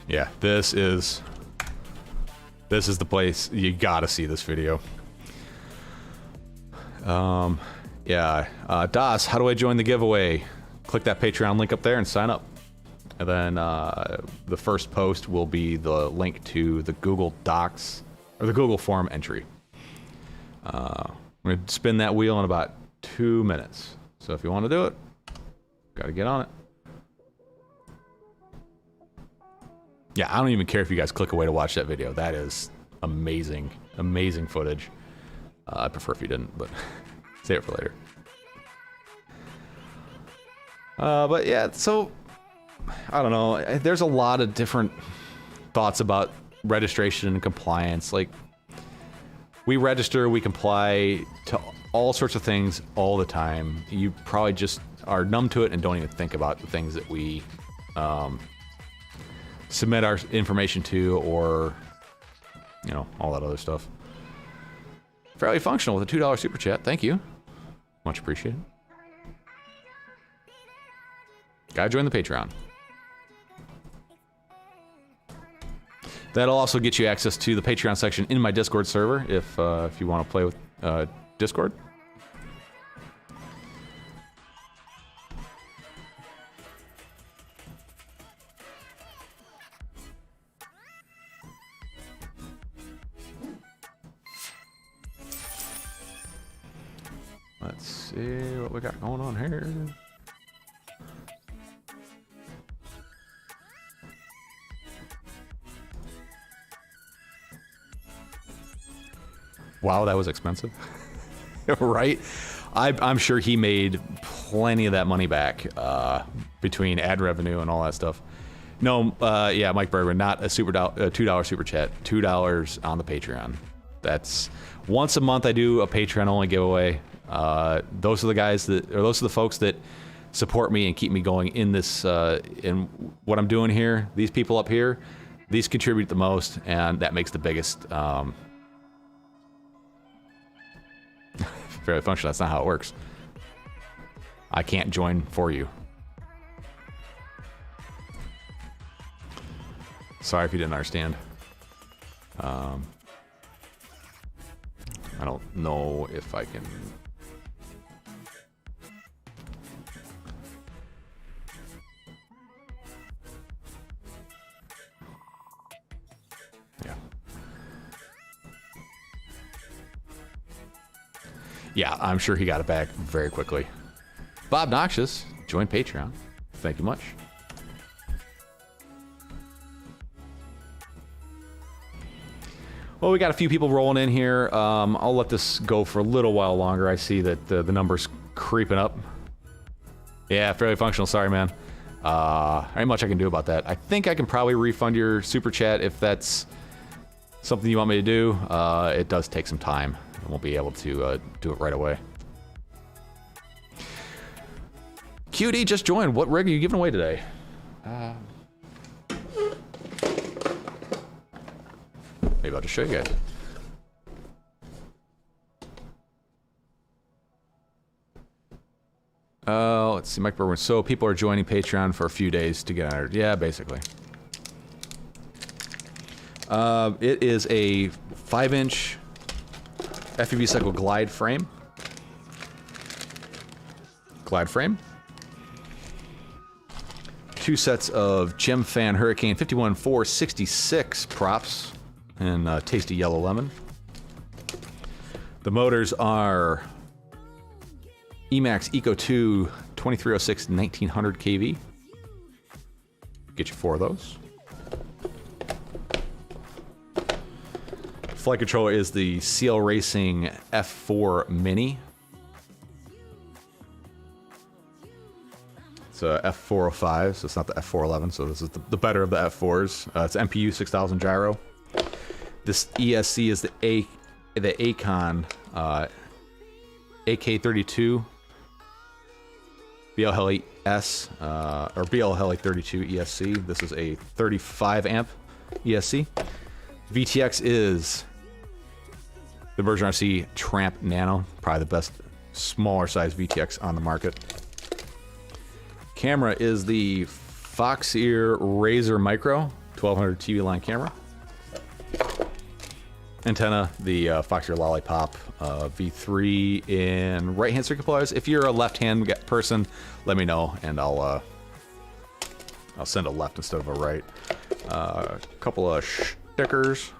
Yeah, this is the place. You gotta see this video. Yeah, Das, how do I join the giveaway? Click that Patreon link up there and sign up. And then the first post will be the link to the Google Docs or the Google form entry. I'm gonna spin that wheel in about 2 minutes. So if you want to do it, gotta get on it. Yeah, I don't even care if you guys click away to watch that video. That is amazing, amazing footage. I prefer if you didn't, but save it for later. But yeah, so I don't know. There's a lot of different thoughts about registration and compliance. Like, we register, we comply to all sorts of things all the time. You probably just are numb to it and don't even think about the things that we submit our information to, or, you know, all that other stuff. Fairly Functional with a $2 super chat. Thank you. Much appreciated. Gotta join the Patreon. That'll also get you access to the Patreon section in my Discord server if you want to play with Discord. Let's see what we got going on here. Wow, that was expensive. Right? I'm sure he made plenty of that money back between ad revenue and all that stuff. No, yeah, Mike Bergman, not a $2 super chat, $2 on the Patreon. That's once a month I do a Patreon only giveaway. Those are the guys that, or those are the folks that support me and keep me going in this, in what I'm doing here. These people up here, these contribute the most, and that makes the biggest, fairly functional. That's not how it works. I can't join for you. Sorry if you didn't understand. I don't know if I can. Yeah, I'm sure he got it back very quickly. Bob Noxious, join Patreon. Thank you much. Well, we got a few people rolling in here. I'll let this go for a little while longer. I see that the number's creeping up. Yeah, fairly functional. Sorry, man. Ain't much I can do about that. I think I can probably refund your super chat if that's something you want me to do. It does take some time. I won't be able to do it right away. QD just joined. What rig are you giving away today? Maybe I'll just show you guys. Let's see, Mike Berwin. So people are joining Patreon for a few days to get entered. Yeah, basically. It is a 5-inch FPV cycle glide frame. Glide frame. 2 sets of Gem Fan Hurricane 51466 props in tasty yellow lemon. The motors are Emax Eco 2 2306 1900 kV. Get you 4 of those. Flight controller is the CL Racing F4 Mini. It's a F405, so it's not the F411, so this is the better of the F4s. It's MPU 6000 gyro. This ESC is the Acon AK32 BL Heli S, or BL Heli 32 ESC. This is a 35 amp ESC. VTX is the version RC Tramp Nano, probably the best smaller size VTX on the market. Camera is the Foxeer Razor Micro. 1200 TV line camera. Antenna, the Foxeer Lollipop V3 in right-hand circuit pliers. If you're a left-hand person, let me know, and I'll send a left instead of a right. A couple of stickers.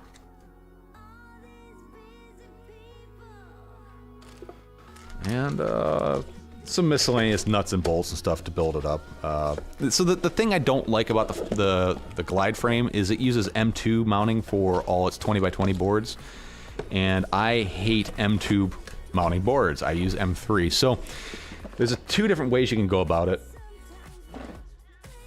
And some miscellaneous nuts and bolts and stuff to build it up. So the thing I don't like about the glide frame is it uses M2 mounting for all its 20x20 boards, and I hate M2 mounting boards. I use M3. So there's two different ways you can go about it.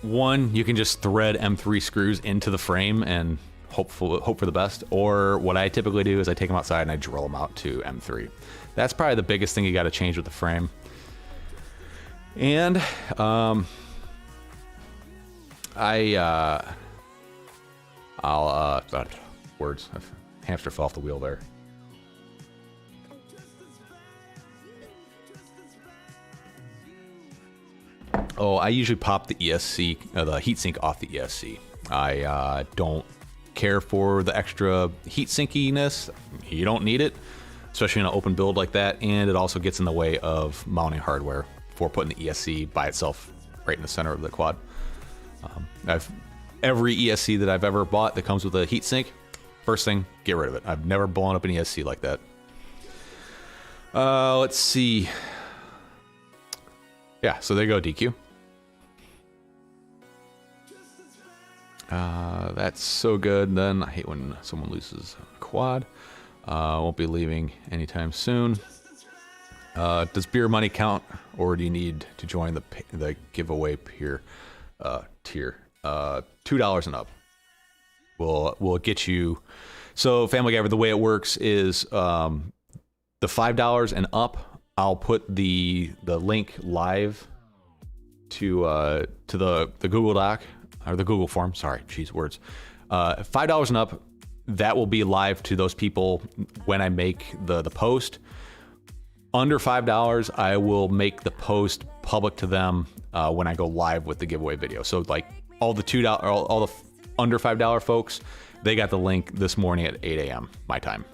One, you can just thread M3 screws into the frame and hope for the best. Or what I typically do is I take them outside and I drill them out to M3. That's probably the biggest thing you got to change with the frame. And I'll words. Hamster fell off the wheel there. Oh, I usually pop the ESC, the heatsink off the ESC. I don't care for the extra heat sinkiness. You don't need it, especially in an open build like that, and it also gets in the way of mounting hardware for putting the ESC by itself right in the center of the quad. Every ESC that I've ever bought that comes with a heatsink, first thing, get rid of it. I've never blown up an ESC like that. Let's see. Yeah, so there you go, DQ. That's so good. Then I hate when someone loses a quad. Won't be leaving anytime soon. Does beer money count, or do you need to join the giveaway tier? $2 and up will get you. So Family Guy, the way it works is the $5 and up. I'll put the link live to the Google Doc or the Google form. Sorry, geez, words. $5 and up. That will be live to those people when I make the post. Under $5, I will make the post public to them when I go live with the giveaway video. So like all the $2, all the under $5 folks, they got the link this morning at 8 a.m. my time,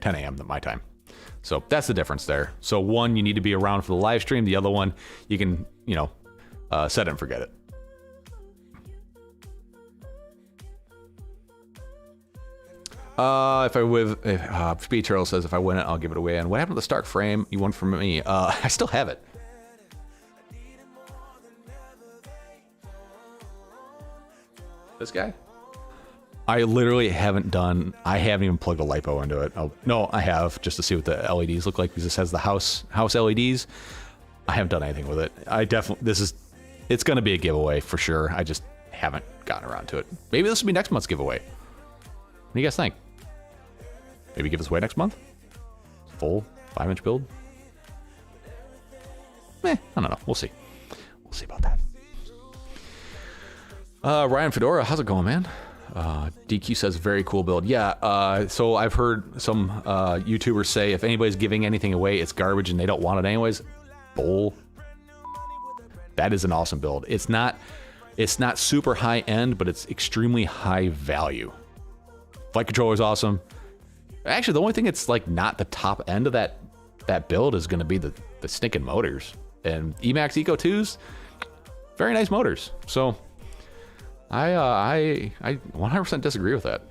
10 a.m. my time. So that's the difference there. So one, you need to be around for the live stream. The other one, you can, set it and forget it. Speed Turtle says if I win it, I'll give it away. And what happened to the Stark frame you won from me? I still have it. This guy? I literally haven't even plugged a LiPo into it. Oh, no, I have, just to see what the LEDs look like, because this has the house LEDs. I haven't done anything with it. It's going to be a giveaway for sure. I just haven't gotten around to it. Maybe this will be next month's giveaway. What do you guys think? Maybe give this away next month? Full 5-inch build? I don't know. We'll see. We'll see about that. Ryan Fedora, how's it going, man? DQ says very cool build. Yeah, so I've heard some YouTubers say if anybody's giving anything away, it's garbage and they don't want it anyways. Bull. That is an awesome build. It's not super high end, but it's extremely high value. Flight controller is awesome. Actually, the only thing it's like not the top end of that build is going to be the stinking motors. And Emax Eco 2s, very nice motors. So I 100% disagree with that.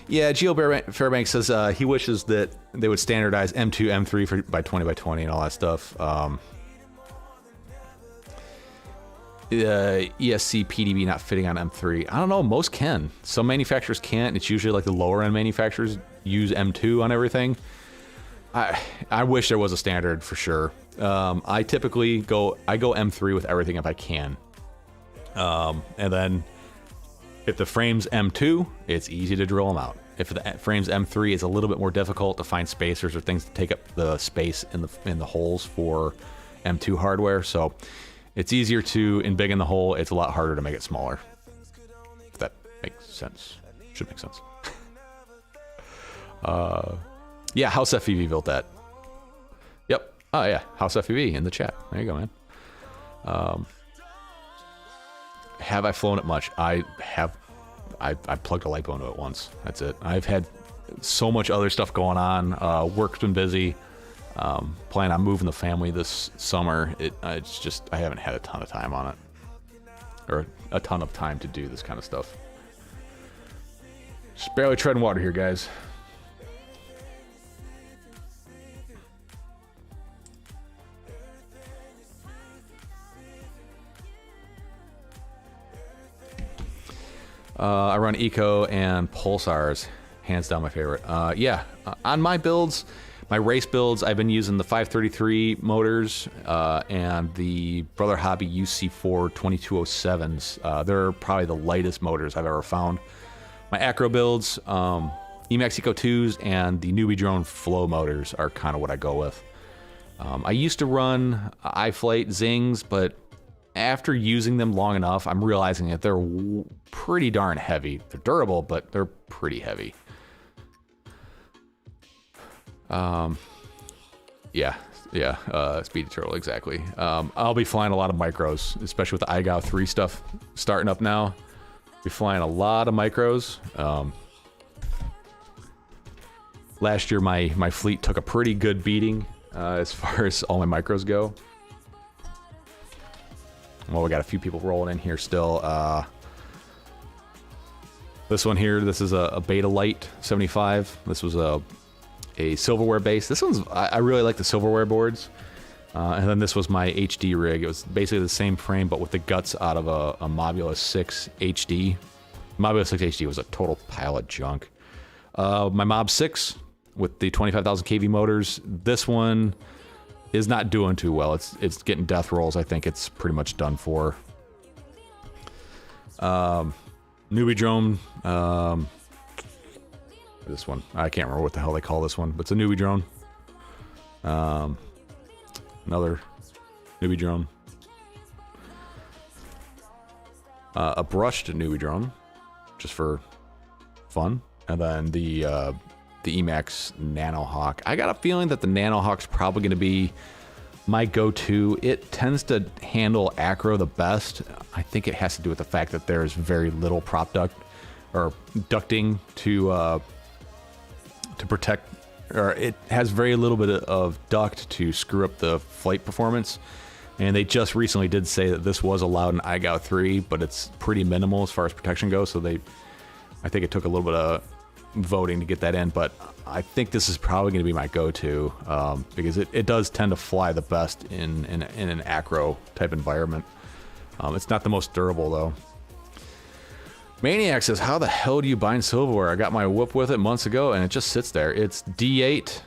Yeah, Gio Fairbanks says he wishes that they would standardize M2, M3 by 20x20 and all that stuff. ESC PDB not fitting on M3. I don't know, most can. Some manufacturers can't. It's usually like the lower end manufacturers use M2 on everything. I wish there was a standard for sure. I typically go M3 with everything if I can. And then if the frame's M2, it's easy to drill them out. If the frame's M3, it's a little bit more difficult to find spacers or things to take up the space in the holes for M2 hardware. So it's easier to embiggen the hole. It's a lot harder to make it smaller. If that makes sense. Should make sense. Yeah, House FEV built that. Yep. Oh yeah, House FEV in the chat. There you go, man. have I flown it much? I plugged a lipo into it once. That's it. I've had so much other stuff going on. Work's been busy. Planning on moving the family this summer. It's just, I haven't had a ton of time on it. Or a ton of time to do this kind of stuff. Just barely treading water here, guys. I run Eco and Pulsars, hands down my favorite. On my builds, my race builds, I've been using the 533 motors and the Brother Hobby UC4 2207s. They're probably the lightest motors I've ever found. My acro builds, Emax Eco 2s and the Newbie Drone Flow motors are kind of what I go with. I used to run iFlight Zings, but after using them long enough, I'm realizing that they're pretty darn heavy. They're durable, but they're pretty heavy. Speedy Turtle, exactly. I'll be flying a lot of micros, especially with the iGao 3 stuff starting up now. Be flying a lot of micros. Last year, my fleet took a pretty good beating as far as all my micros go. Well, we got a few people rolling in here still. This one here, this is a Beta Light 75. This was a silverware base. This one's, I really like the silverware boards. And then this was my HD rig. It was basically the same frame, but with the guts out of a Mobula 6 HD. Mobula 6 HD was a total pile of junk. My Mob 6 with the 25,000 kV motors. This one is not doing too well. It's getting death rolls. I think it's pretty much done for. Newbie Drone. This one, I can't remember what the hell they call this one, but it's a Newbie Drone. Another Newbie Drone. A brushed Newbie Drone, just for fun. And then the Emax Nanohawk. I got a feeling that the Nanohawk's probably going to be my go-to. It tends to handle acro the best. I think it has to do with the fact that there's very little prop duct or ducting to protect, or it has very little bit of duct to screw up the flight performance. And they just recently did say that this was allowed in iGao 3, but it's pretty minimal as far as protection goes. So I think it took a little bit of voting to get that in, but I think this is probably going to be my go-to because it does tend to fly the best in an acro type environment. It's not the most durable though. Maniac says, how the hell do you bind silverware? I got my whoop with it months ago and it just sits there. It's D8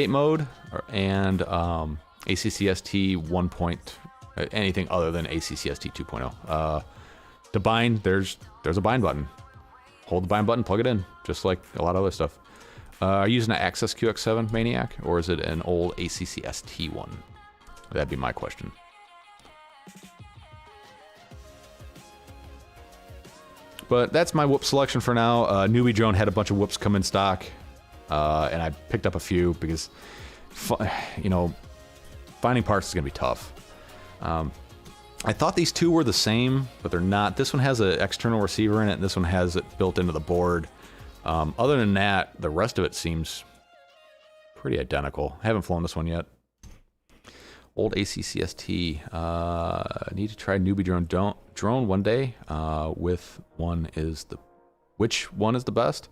mode and ACCST 1. Anything other than ACCST 2.0. To bind, there's a bind button. Hold the bind button, plug it in, just like a lot of other stuff. Are you using an Access QX7 Maniac, or is it an old ACCST one? That'd be my question. But that's my whoop selection for now. Newbie Drone had a bunch of whoops come in stock, and I picked up a few because, finding parts is gonna be tough. I thought these two were the same, but they're not. This one has an external receiver in it, and this one has it built into the board. Other than that, the rest of it seems pretty identical. I haven't flown this one yet. Old ACCST. Need to try Newbie Drone one day. Which one is the best?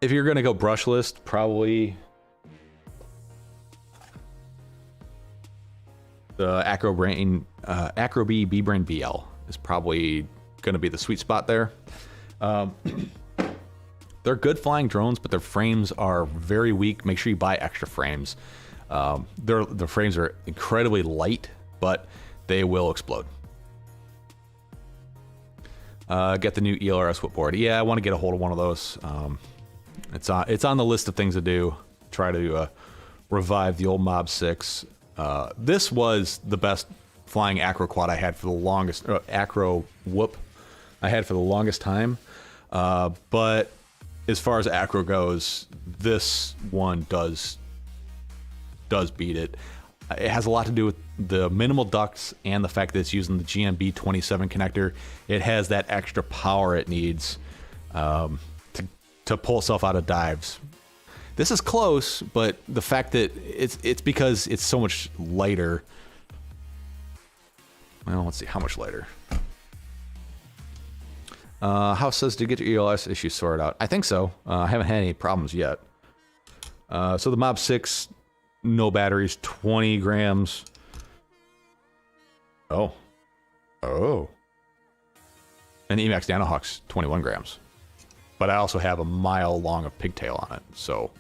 If you're gonna go brushless, probably the Acro B-Brain BL is probably going to be the sweet spot there. They're good flying drones, but their frames are very weak. Make sure you buy extra frames. The frames are incredibly light, but they will explode. Get the new ELRS whip board. Yeah, I want to get a hold of one of those. It's on the list of things to do. Try to revive the old Mob 6. This was the best flying acro quad I had for the longest, acro whoop I had for the longest time. But as far as acro goes, this one does beat it. It has a lot to do with the minimal ducts and the fact that it's using the GMB 27 connector. It has that extra power it needs to pull itself out of dives. This is close, but the fact that it's because it's so much lighter. Well, let's see how much lighter. House says to get your ELS issues sorted out. I think so. I haven't had any problems yet. So the Mob 6, no batteries, 20 grams. Oh. And the Emax Nanohawk's 21 grams. But I also have a mile long of pigtail on it, so.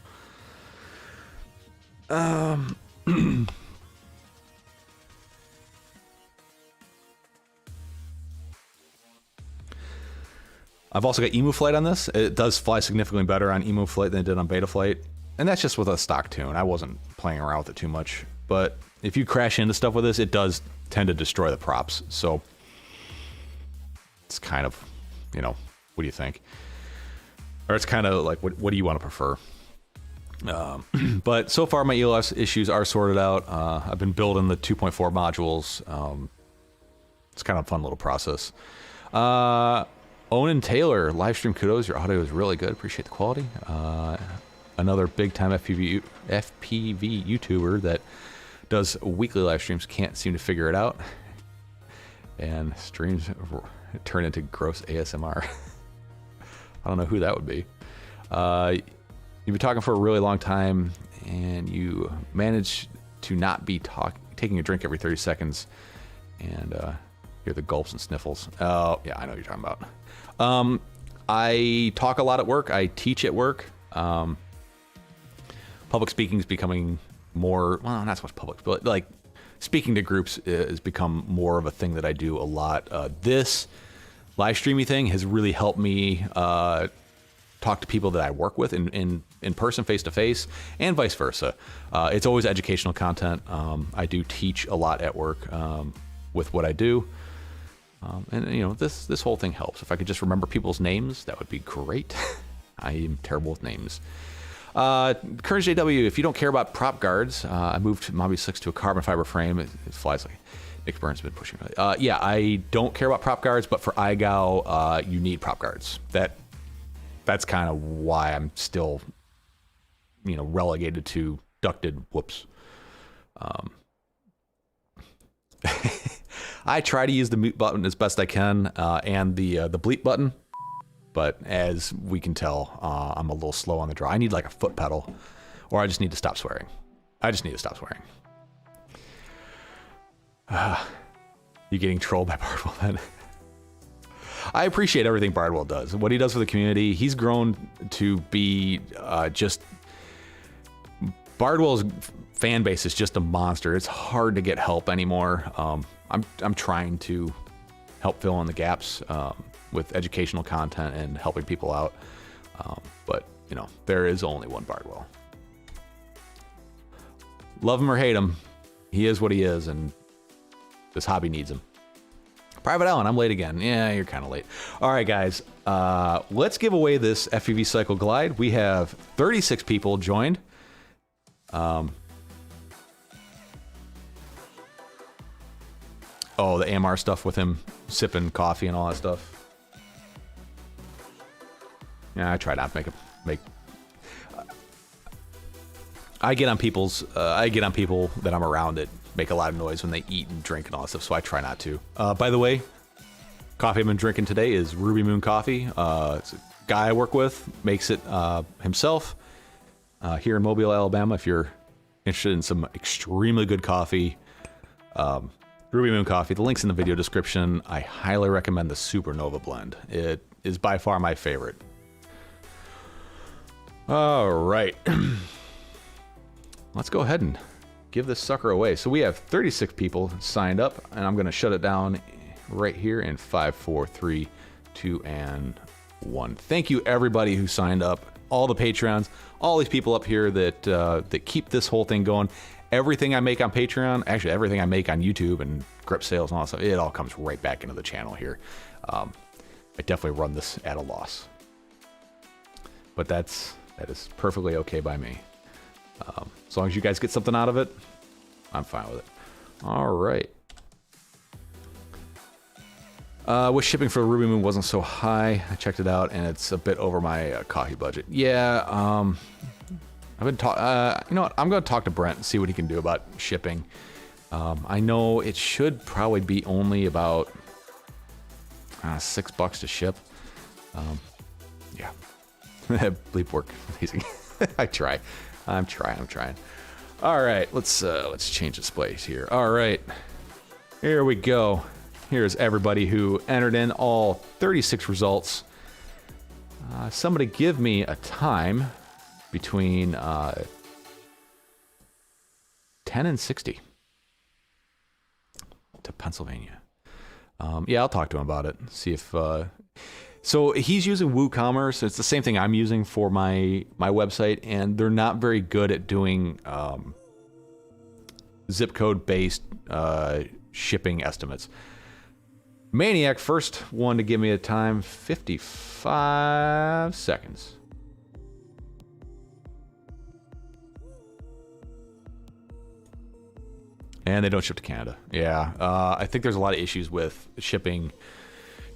I've also got Emu Flight on this. It does fly significantly better on Emu Flight than it did on Beta Flight. And that's just with a stock tune. I wasn't playing around with it too much. But if you crash into stuff with this, it does tend to destroy the props. So it's kind of, you know, what do you think? Or it's kind of like, what do you want to prefer? But so far my ELS issues are sorted out. I've been building the 2.4 modules. It's kind of a fun little process. Owen Taylor, live stream kudos. Your audio is really good. Appreciate the quality. Another big time FPV YouTuber that does weekly live streams can't seem to figure it out. And streams turn into gross ASMR. I don't know who that would be. You've been talking for a really long time and you manage to not be taking a drink every 30 seconds and hear the gulps and sniffles. Oh, yeah, I know what you're talking about. I talk a lot at work. I teach at work. Public speaking is becoming more, well, not so much public, but like speaking to groups has become more of a thing that I do a lot. This live streaming thing has really helped me talk to people that I work with in person, face to face, and vice versa. It's always educational content. I do teach a lot at work with what I do. And you know, this whole thing helps. If I could just remember people's names, that would be great. I am terrible with names. Courage JW, if you don't care about prop guards, I moved Mobby 6 to a carbon fiber frame. It flies like Nick Burns has been pushing. Yeah, I don't care about prop guards, but for iGao, you need prop guards. That's kind of why I'm still, you know, relegated to ducted whoops. I try to use the mute button as best I can, and the bleep button. But as we can tell, I'm a little slow on the draw. I need like a foot pedal, or I just need to stop swearing. I just need to stop swearing. You getting trolled by Bardwell then? I appreciate everything Bardwell does. What he does for the community, he's grown to be just... Bardwell's fan base is just a monster. It's hard to get help anymore. I'm trying to help fill in the gaps with educational content and helping people out. But, you know, there is only one Bardwell. Love him or hate him, he is what he is, and this hobby needs him. Private Allen, I'm late again. Yeah, you're kind of late. All right, guys, let's give away this FPV Cycle Glide. We have 36 people joined. Oh, the AMR stuff with him sipping coffee and all that stuff. Yeah, I try not to make. I get on people that I'm around that make a lot of noise when they eat and drink and all that stuff, so I try not to. By the way, coffee I've been drinking today is Ruby Moon Coffee. It's a guy I work with, makes it himself here in Mobile, Alabama. If you're interested in some extremely good coffee, Ruby Moon Coffee, the link's in the video description. I highly recommend the Supernova blend. It is by far my favorite. All right. Let's go ahead and give this sucker away. So we have 36 people signed up, and I'm going to shut it down right here in 5, 4, 3, 2, and 1. Thank you, everybody who signed up. All the Patreons, all these people up here that keep this whole thing going. Everything I make on Patreon, actually everything I make on YouTube and grip sales and all that stuff, it all comes right back into the channel here. I definitely run this at a loss, but that is perfectly okay by me. As long as you guys get something out of it, I'm fine with it. All right. With shipping for Ruby Moon wasn't so high. I checked it out, and it's a bit over my coffee budget. Yeah, I've been you know what? I'm going to talk to Brent and see what he can do about shipping. I know it should probably be only about $6 to ship. Yeah, bleep work amazing. I'm trying. All right, let's change displays here. All right, here we go. Here's everybody who entered in all 36 results. Somebody give me a time between 10 and 60 to Pennsylvania. Yeah, I'll talk to him about it. See if. So he's using WooCommerce. It's the same thing I'm using for my website, and they're not very good at doing zip code based shipping estimates. Maniac, first one to give me a time, 55 seconds. And they don't ship to Canada. Yeah, I think there's a lot of issues with shipping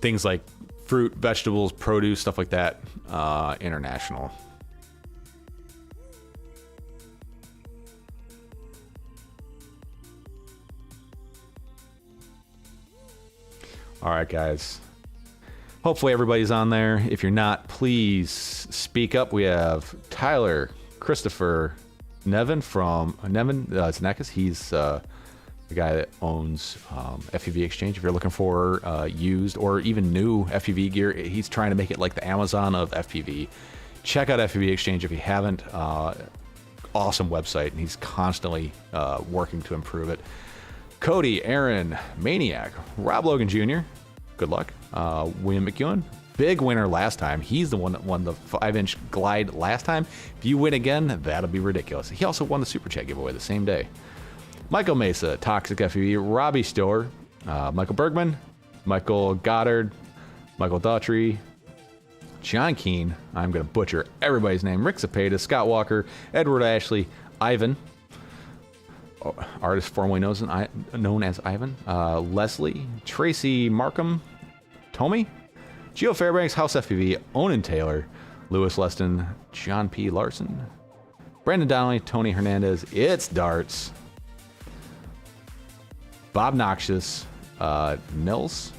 things like fruit, vegetables, produce, stuff like that, international. All right, guys. Hopefully everybody's on there. If you're not, please speak up. We have Tyler, Christopher, Nevin from Zanekis. He's the guy that owns FPV Exchange. If you're looking for used or even new FPV gear, he's trying to make it like the Amazon of FPV. Check out FPV Exchange if you haven't. Awesome website, and he's constantly working to improve it. Cody, Aaron, Maniac, Rob Logan Jr., good luck. William McEwen, big winner last time. He's the one that won the 5-inch glide last time. If you win again, that'll be ridiculous. He also won the Super Chat giveaway the same day. Michael Mesa, Toxic FPV, Robbie Stiller, Michael Bergman, Michael Goddard, Michael Daughtry, John Keane, I'm going to butcher everybody's name, Rick Zapata, Scott Walker, Edward Ashley, Ivan, artist formerly known as Ivan, Leslie, Tracy Markham, Tommy, Geo Fairbanks, House FPV, Onan Taylor, Lewis Leston, John P. Larson, Brandon Donnelly, Tony Hernandez, It's Darts, Bob Noxious, Nils,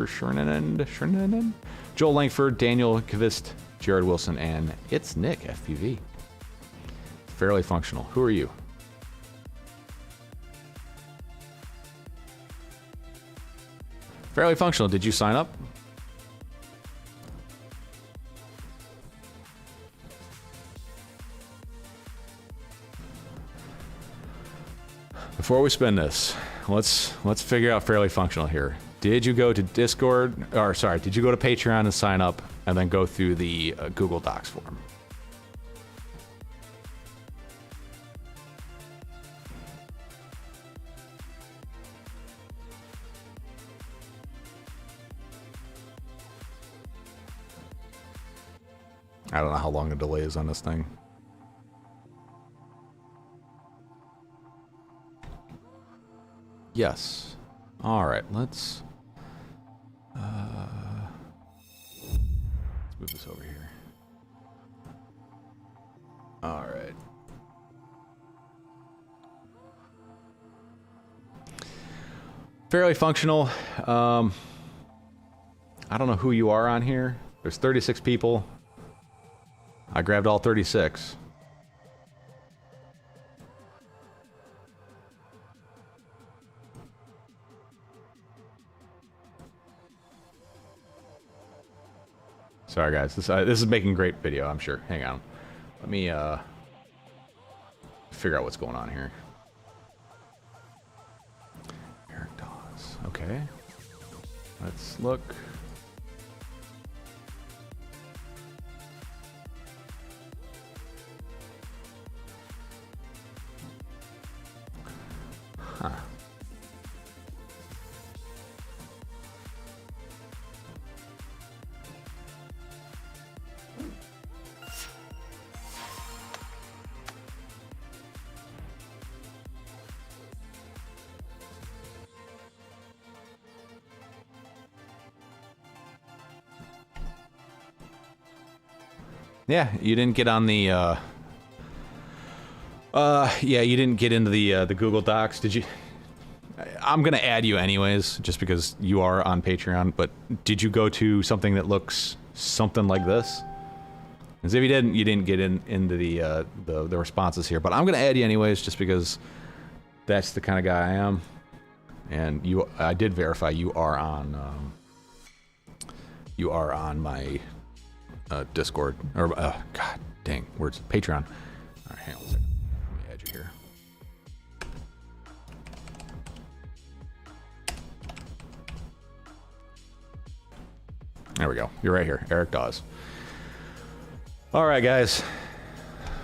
Shernanen, Joel Langford, Daniel Kvist, Jared Wilson, and It's Nick FPV. Fairly Functional. Who are you? Fairly Functional, did you sign up? Before we spin this, let's figure out Fairly Functional here. Did you go to Discord, or sorry, did you go to Patreon and sign up and then go through the Google Docs form? I don't know how long the delay is on this thing. Yes. All right, let's move this over here. All right. Fairly Functional. I don't know who you are on here. There's 36 people. I grabbed all 36. Sorry guys, this is making great video, I'm sure. Hang on. Let me figure out what's going on here. Eric Dawes. Okay. Let's look. Huh. Yeah, you didn't get on the. Yeah, you didn't get into the Google Docs, did you? I'm gonna add you anyways, just because you are on Patreon. But did you go to something that looks something like this? Because if you didn't get into the responses here. But I'm gonna add you anyways, just because that's the kind of guy I am. And I did verify you are on my Discord or God dang words Patreon. All right, hang on a second. Let me add you here. There we go. You're right here, Eric Dawes. All right, guys.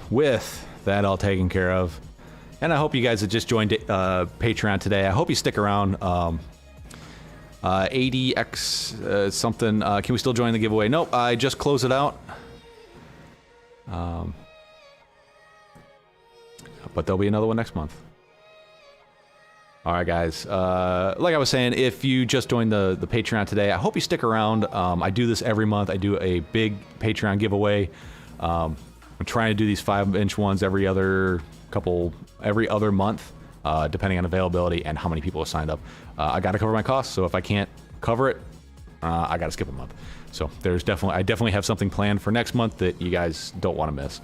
With that all taken care of, and I hope you guys that just joined Patreon today. I hope you stick around. ADX something. Can we still join the giveaway? Nope. I just closed it out. But there'll be another one next month. All right, guys. Like I was saying, if you just joined the Patreon today, I hope you stick around. I do this every month. I do a big Patreon giveaway. I'm trying to do these 5-inch ones every other month, depending on availability and how many people have signed up. I got to cover my costs, so if I can't cover it, I got to skip a month. So I definitely have something planned for next month that you guys don't want to miss.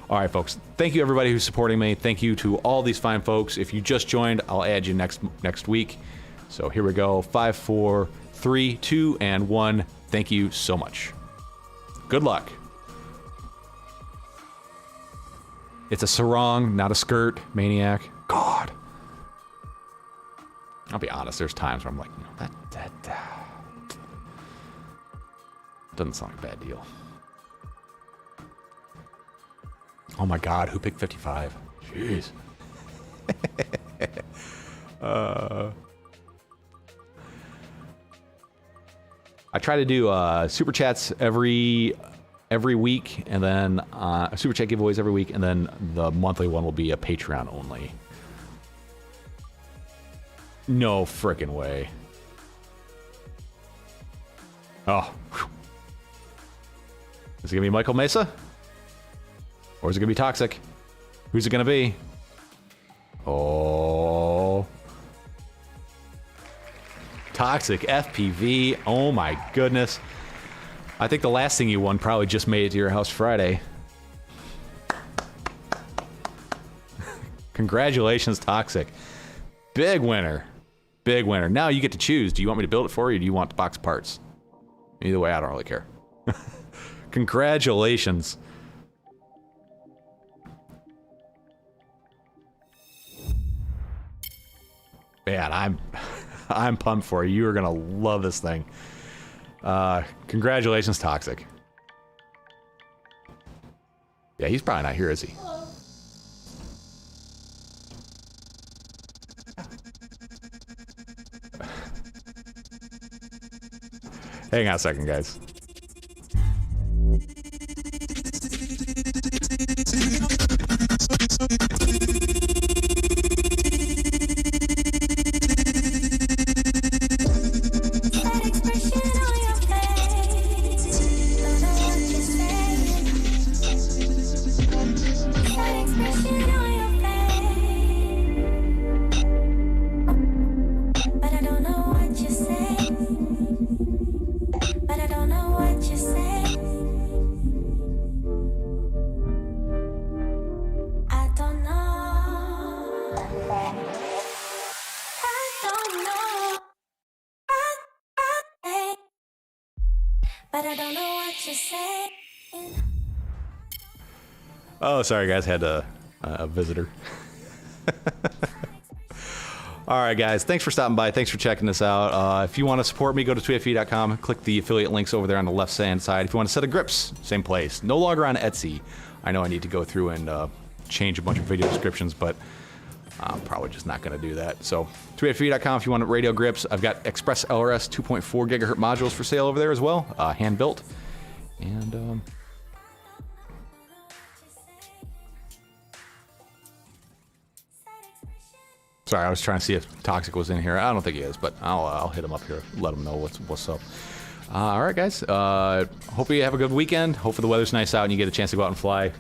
All right, folks. Thank you, everybody who's supporting me. Thank you to all these fine folks. If you just joined, I'll add you next week. So here we go. 5, 4, 3, 2, and 1. Thank you so much. Good luck. It's a sarong, not a skirt, maniac. God. I'll be honest. There's times where I'm like, no, that doesn't sound like a bad deal. Oh my God, who picked 55? Jeez. I try to do super chats every week, and then super chat giveaways every week, and then the monthly one will be a Patreon only. No frickin' way. Oh. Whew. Is it gonna be Michael Mesa? Or is it gonna be Toxic? Who's it gonna be? Oh. Toxic FPV. Oh my goodness. I think the last thing you won probably just made it to your house Friday. Congratulations, Toxic. Big winner. Big winner. Now you get to choose. Do you want me to build it for you, or do you want the box parts? Either way, I don't really care. Congratulations. Man, I'm pumped for you. You're gonna love this thing. Congratulations, Toxic. Yeah, he's probably not here, is he? Hang on a second, guys. Oh, sorry, guys. Had a visitor. All right, guys. Thanks for stopping by. Thanks for checking this out. If you want to support me, go to tweetfe.com. Click the affiliate links over there on the left-hand side. If you want a set of grips, same place. No longer on Etsy. I know I need to go through and change a bunch of video descriptions, but I'm probably just not going to do that. So, tweetfe.com if you want radio grips. I've got Express LRS 2.4 gigahertz modules for sale over there as well. Hand-built. And, sorry, I was trying to see if Toxic was in here. I don't think he is, but I'll hit him up here, let him know what's up. All right, guys. Hope you have a good weekend. Hopefully the weather's nice out and you get a chance to go out and fly.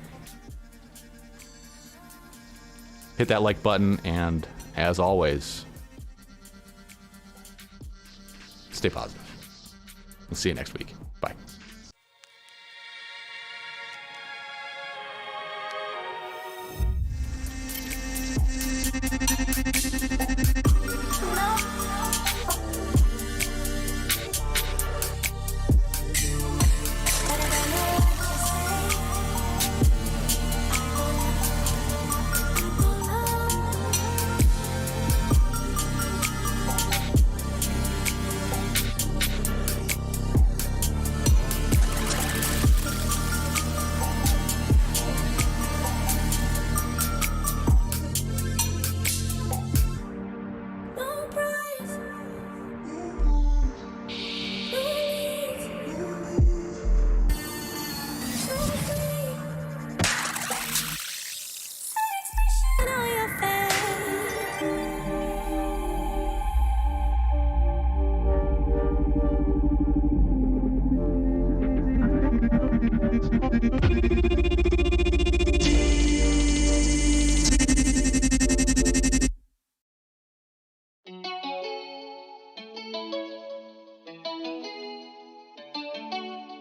Hit that like button, and as always, stay positive. We'll see you next week.